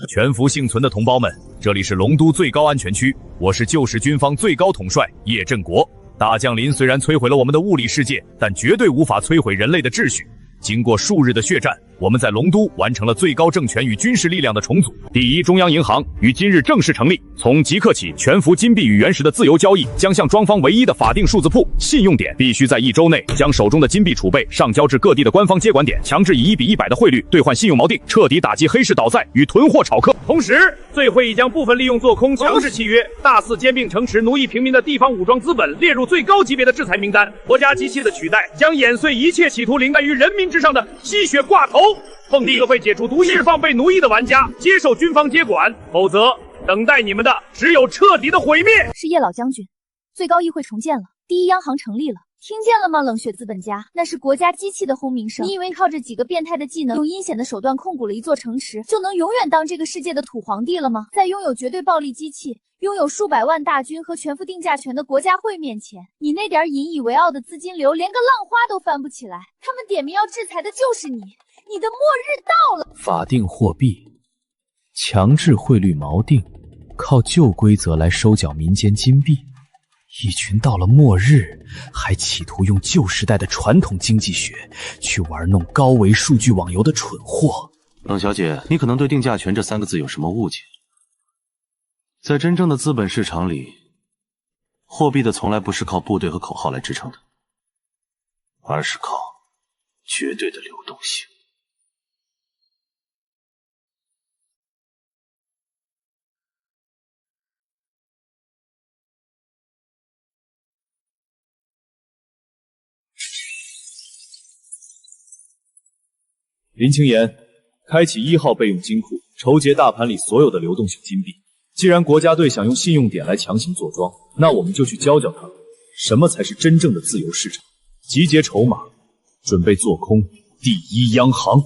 全服幸存的同胞们，这里是龙都最高安全区，我是救世军方最高统帅叶振国。大降临虽然摧毁了我们的物理世界，但绝对无法摧毁人类的秩序。经过数日的血战，我们在龙都完成了最高政权与军事力量的重组。第一中央银行于今日正式成立，从即刻起，全服金币与原石的自由交易将向庄方唯一的法定数字铺信用点必须在1周内将手中的金币储备上交至各地的官方接管点，强制以1:100的汇率兑换信用锚定，彻底打击黑市倒债与囤货炒客。同时，罪会已将部分利用做空强制契约、大肆兼并城池、奴役平民的地方武装资本列入最高级别的制裁名单。国家机器的取代将碾碎一切企图凌驾于人民之上的吸血挂头。奉帝会解除毒释放被奴役的玩家，接受军方接管，否则等待你们的只有彻底的毁灭。是叶老将军，最高议会重建了，第一央行成立了。听见了吗，冷血资本家？那是国家机器的轰鸣声。你以为靠着几个变态的技能，用阴险的手段控股了一座城池，就能永远当这个世界的土皇帝了吗？在拥有绝对暴力机器、拥有数百万大军和全副定价权的国家会面前，你那点引以为傲的资金流连个浪花都翻不起来。他们点名要制裁的就是你，你的末日到了。法定货币，强制汇率锚定，靠旧规则来收缴民间金币。一群到了末日还企图用旧时代的传统经济学去玩弄高维数据网游的蠢货。冷小姐，你可能对定价权这3个字有什么误解？在真正的资本市场里，货币的从来不是靠部队和口号来支撑的，而是靠绝对的流动性。林清言，开启1号备用金库，筹集大盘里所有的流动性金币。既然国家队想用信用点来强行坐庄，那我们就去教教他们，什么才是真正的自由市场。集结筹码，准备做空第一央行。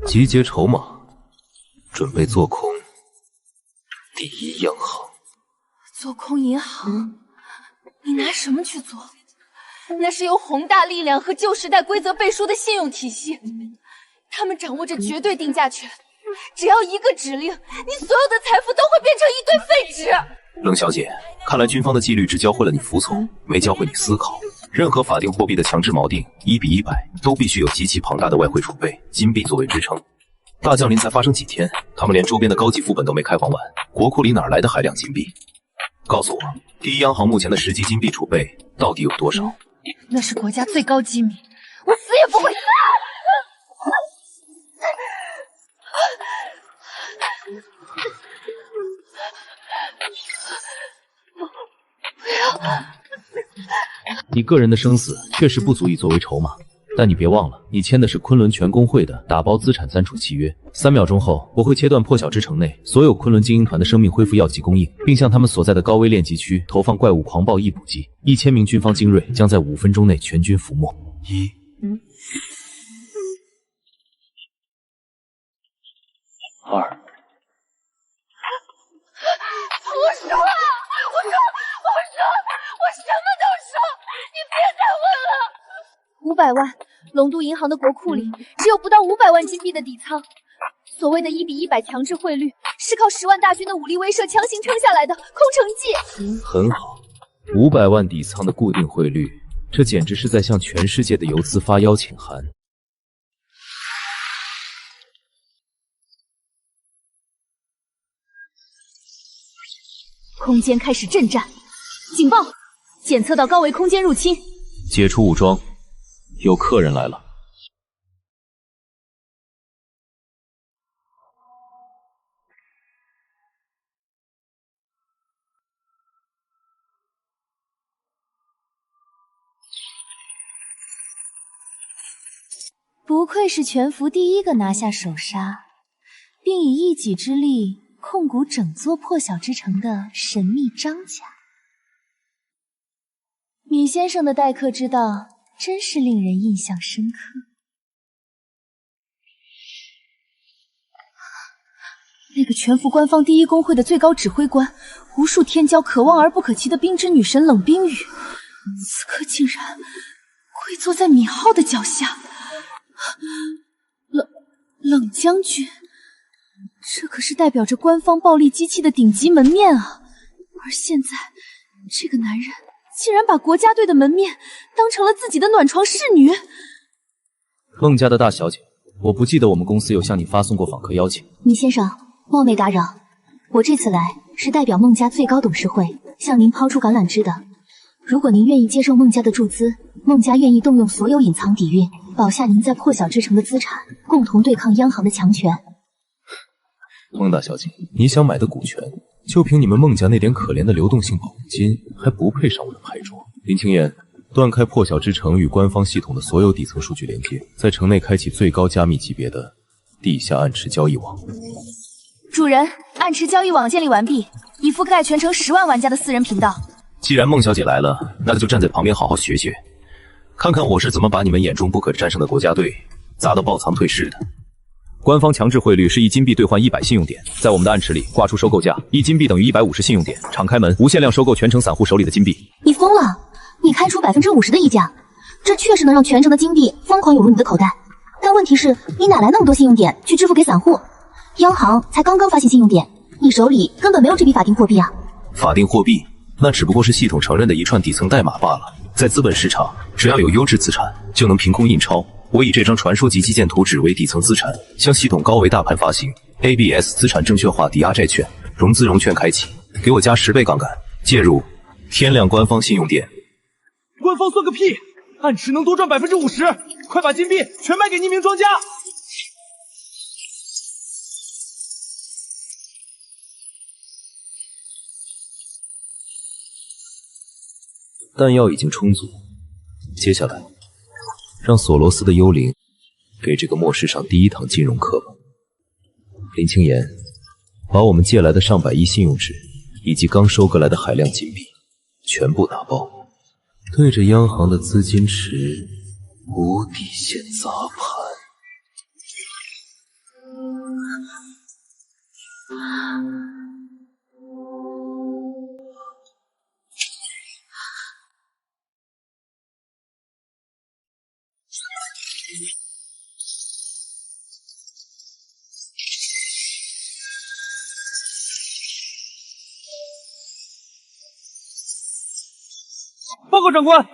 集结筹码，准备做空第一央行。做空银行？你拿什么去做？那是由宏大力量和旧时代规则背书的信用体系，他们掌握着绝对定价权，只要一个指令，你所有的财富都会变成一堆废纸。冷小姐，看来军方的纪律只教会了你服从，没教会你思考。任何法定货币的强制锚定1:100都必须有极其庞大的外汇储备金币作为支撑。大降临才发生几天，他们连周边的高级副本都没开荒完，国库里哪来的海量金币？告诉我，第一央行目前的实际金币储备到底有多少？那是国家最高机密，我死也不会。不要！你个人的生死确实不足以作为筹码，但你别忘了，你签的是昆仑全工会的打包资产暂储契约。3秒钟后，我会切断破晓之城内所有昆仑精英团的生命恢复药剂供应，并向他们所在的高危练级区投放怪物狂暴易补剂。1000名军方精锐将在5分钟内全军覆没。1、2。我什么都说，你别再500问了。万，龙都银行的国库里只有不到500万金币的底仓。所谓的1:100强制汇率，是靠10万大军的武力威慑强行撑下来的空城计。很好，500万底仓的固定汇率，这简直是在向全世界的游资发邀请函。空间开始震战，警报！检测到高维空间入侵，解除武装，有客人来了。不愧是全服第一个拿下首杀，并以一己之力控股整座破晓之城的神秘张家。米先生的待客之道真是令人印象深刻。那个全服官方第一公会的最高指挥官，无数天骄可望而不可及的冰之女神冷冰雨，此刻竟然跪坐在米浩的脚下。冷将军，这可是代表着官方暴力机器的顶级门面啊！而现在，这个男人竟然把国家队的门面当成了自己的暖床侍女。孟家的大小姐，我不记得我们公司有向你发送过访客邀请。米先生，冒昧打扰，我这次来是代表孟家最高董事会向您抛出橄榄枝的。如果您愿意接受孟家的注资，孟家愿意动用所有隐藏底蕴，保下您在破晓之城的资产，共同对抗央行的强权。孟大小姐，你想买的股权，就凭你们孟家那点可怜的流动性保证金，还不配上我的牌桌。林清言，断开破晓之城与官方系统的所有底层数据连接，在城内开启最高加密级别的地下暗池交易网。主人，暗池交易网建立完毕，已覆盖全城10万玩家的私人频道。既然孟小姐来了，那就站在旁边好好学学，看看我是怎么把你们眼中不可战胜的国家队砸到爆仓退市的。官方强制汇率是1金币兑换100信用点，在我们的暗池里挂出收购价，1金币等于150信用点，敞开门，无限量收购全城散户手里的金币。你疯了！你开出50%的溢价，这确实能让全城的金币疯狂涌入你的口袋。但问题是，你哪来那么多信用点去支付给散户？央行才刚刚发行信用点，你手里根本没有这笔法定货币啊！法定货币？那只不过是系统承认的一串底层代码罢了。在资本市场，只要有优质资产，就能凭空印钞。我以这张传说级基建图纸为底层资产，向系统高维大盘发行 ABS 资产证券化抵押债券，融资融券开启，给我加10倍杠杆，介入天量官方信用点。官方算个屁！暗池能多赚50%，快把金币全卖给匿名庄家！弹药已经充足，接下来让索罗斯的幽灵给这个末世上第一堂金融课吧。林清言，把我们借来的上百亿信用纸以及刚收割来的海量金币全部打包，对着央行的资金池无底线砸盘。报告长官，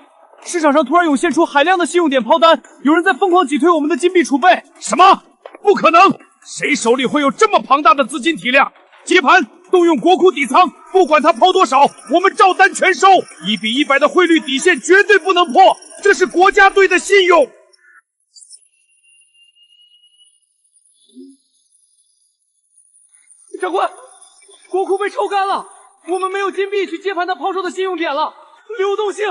市场上突然涌现出海量的信用点抛单，有人在疯狂挤兑我们的金币储备。什么？不可能！谁手里会有这么庞大的资金体量？接盘，动用国库底仓，不管他抛多少，我们照单全收。1比100的汇率底线绝对不能破，这是国家队的信用。长官，国库被抽干了，我们没有金币去接盘他抛售的信用点了。流动性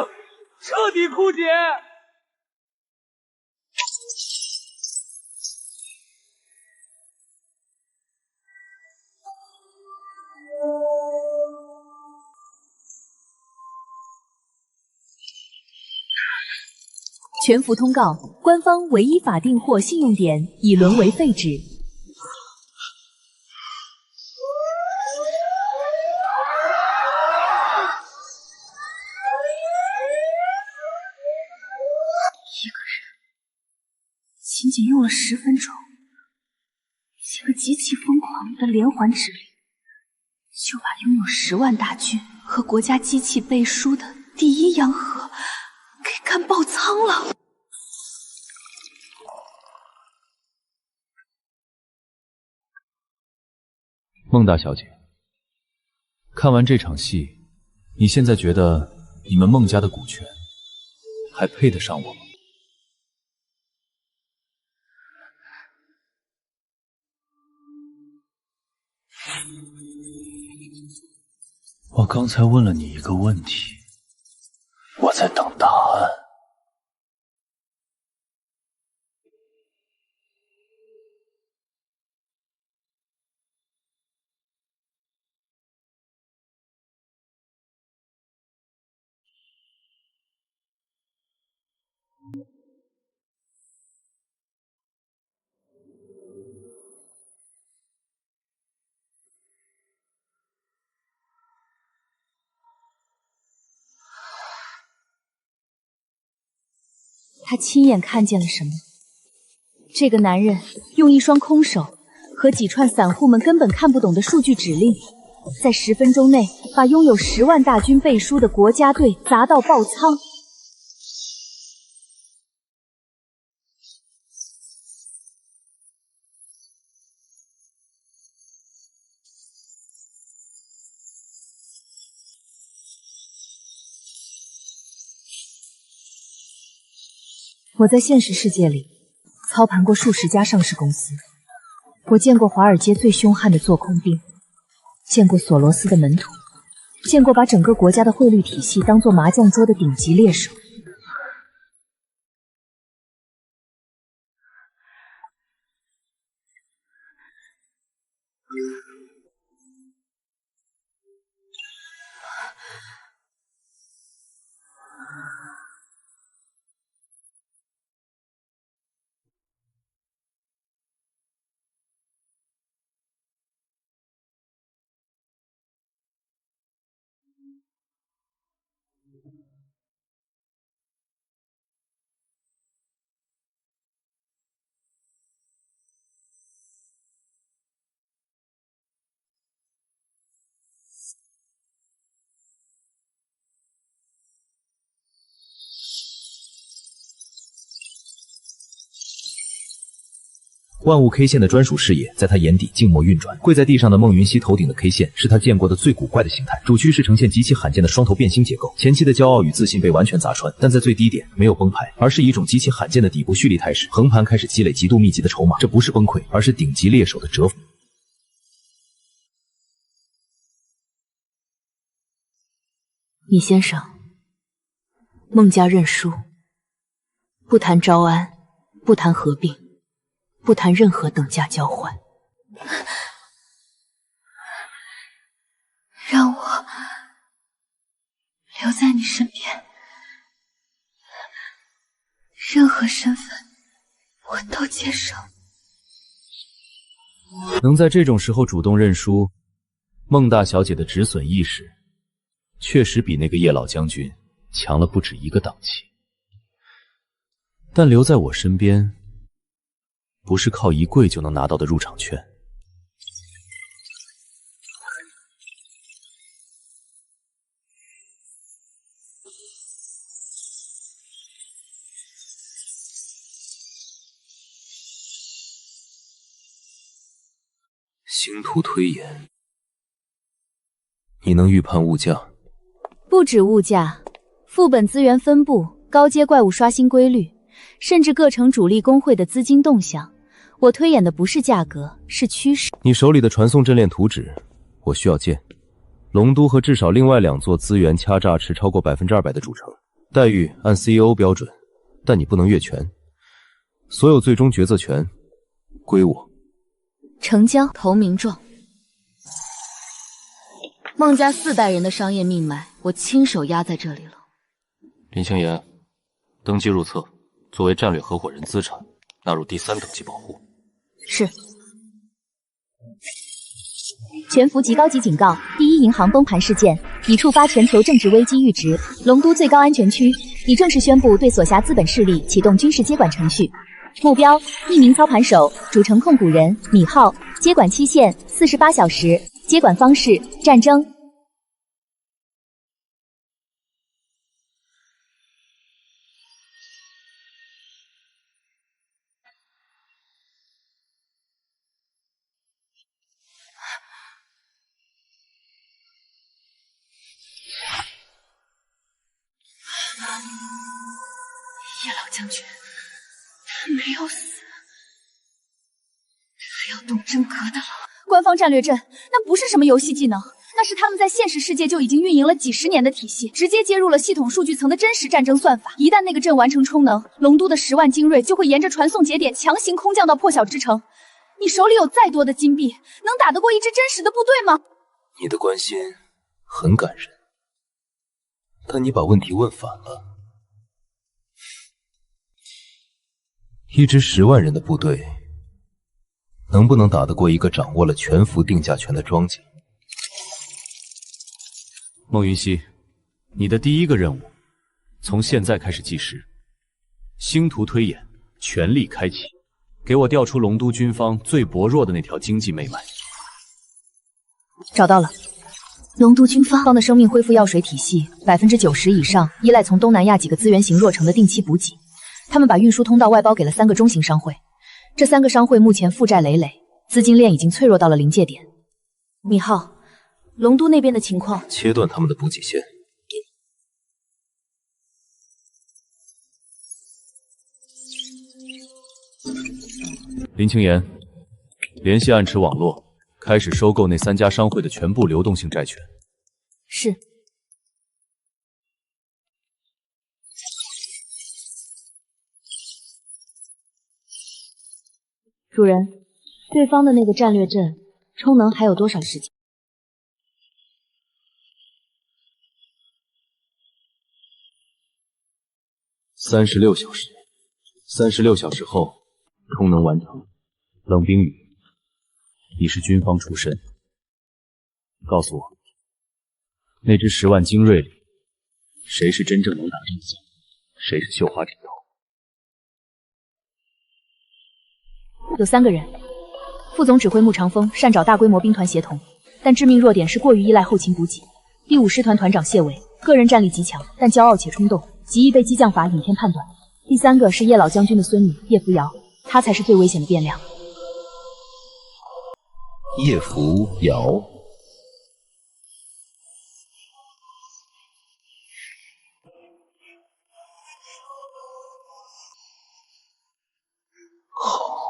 彻底枯竭。全服通告：官方唯一法定货信用点已沦为废纸。仅仅用了10分钟，一个极其疯狂的连环指令，就把拥有10万大军和国家机器背书的第一洋河给干爆仓了。孟大小姐，看完这场戏，你现在觉得你们孟家的股权还配得上我吗？我刚才问了你一个问题，我在等答案。他亲眼看见了什么？这个男人用一双空手和几串散户们根本看不懂的数据指令，在10分钟内把拥有10万大军背书的国家队砸到爆仓。我在现实世界里操盘过数十家上市公司，我见过华尔街最凶悍的做空兵，见过索罗斯的门徒，见过把整个国家的汇率体系当作麻将桌的顶级猎手。万物 K 线的专属视野在他眼底静默运转。跪在地上的孟云熙头顶的 K 线是他见过的最古怪的形态，主趋势呈现极其罕见的双头变星结构。前期的骄傲与自信被完全砸穿，但在最低点没有崩盘，而是一种极其罕见的底部蓄力态势。横盘开始积累极度密集的筹码，这不是崩溃，而是顶级猎手的折服。米先生，孟家认输，不谈招安，不谈合并，不谈任何等价交换。让我留在你身边，任何身份我都接受。能在这种时候主动认输，孟大小姐的止损意识确实比那个叶老将军强了不止一个档期。但留在我身边，不是靠一跪就能拿到的入场券。星图推演，你能预判物价？不止物价，副本资源分布、高阶怪物刷新规律，甚至各城主力工会的资金动向。我推演的不是价格，是趋势。你手里的传送阵列图纸，我需要见。龙都和至少另外2座资源掐榨持超过200%的主城，待遇按 CEO 标准，但你不能越权。所有最终决策权归我。成交，投名状。孟家4代人的商业命脉，我亲手压在这里了。林清言，登记入册，作为战略合伙人资产纳入第3等级保护。是。全服级高级警告：第一银行崩盘事件已触发全球政治危机阈值，龙都最高安全区已正式宣布对所辖资本势力启动军事接管程序。目标：匿名操盘手，主城控股人米浩，接管期限48小时，接管方式：战争。叶老将军，他没有死，还要动真格的了。官方战略阵那不是什么游戏技能，那是他们在现实世界就已经运营了几十年的体系，直接接入了系统数据层的真实战争算法。一旦那个阵完成充能，龙都的10万精锐就会沿着传送节点强行空降到破晓之城。你手里有再多的金币，能打得过一支真实的部队吗？你的关心很感人，但你把问题问反了。一支10万人的部队，能不能打得过一个掌握了全服定价权的庄家？孟云熙，你的第一个任务，从现在开始计时，星图推演，全力开启，给我调出龙都军方最薄弱的那条经济命脉。找到了。龙都军方的生命恢复药水体系90%以上依赖从东南亚几个资源型弱城的定期补给，他们把运输通道外包给了3个中型商会，这3个商会目前负债累累，资金链已经脆弱到了临界点。米浩，龙都那边的情况？切断他们的补给线。林清言，联系暗池网络，开始收购那3家商会的全部流动性债权。是。主人，对方的那个战略阵充能还有多少时间？36小时。36小时后，充能完成。冷冰雨，你是军方出身，告诉我，那支10万精锐里，谁是真正能打仗的，谁是绣花枕头？有3个人，副总指挥穆长风善找大规模兵团协同，但致命弱点是过于依赖后勤补给。第5师团团长谢伟，个人战力极强，但骄傲且冲动，极易被激将法引骗判断。第3个是叶老将军的孙女叶扶摇，她才是最危险的变量。叶扶摇，好。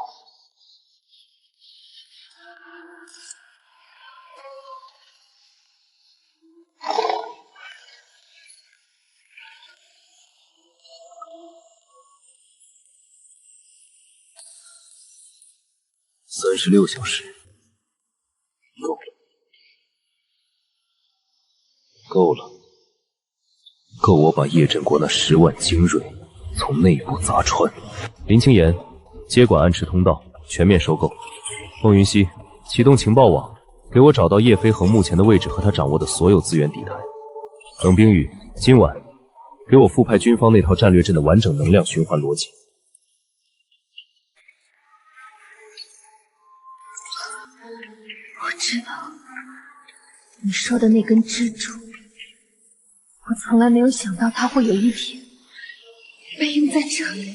36小时。够了，够我把叶振国那10万精锐从内部砸穿。林清言，接管暗池通道，全面收购。孟云熙，启动情报网，给我找到叶飞恒目前的位置和他掌握的所有资源底台。冷冰雨，今晚给我复派军方那套战略阵的完整能量循环逻辑。我知道你说的那根支柱，我从来没有想到它会有一天被用在这里。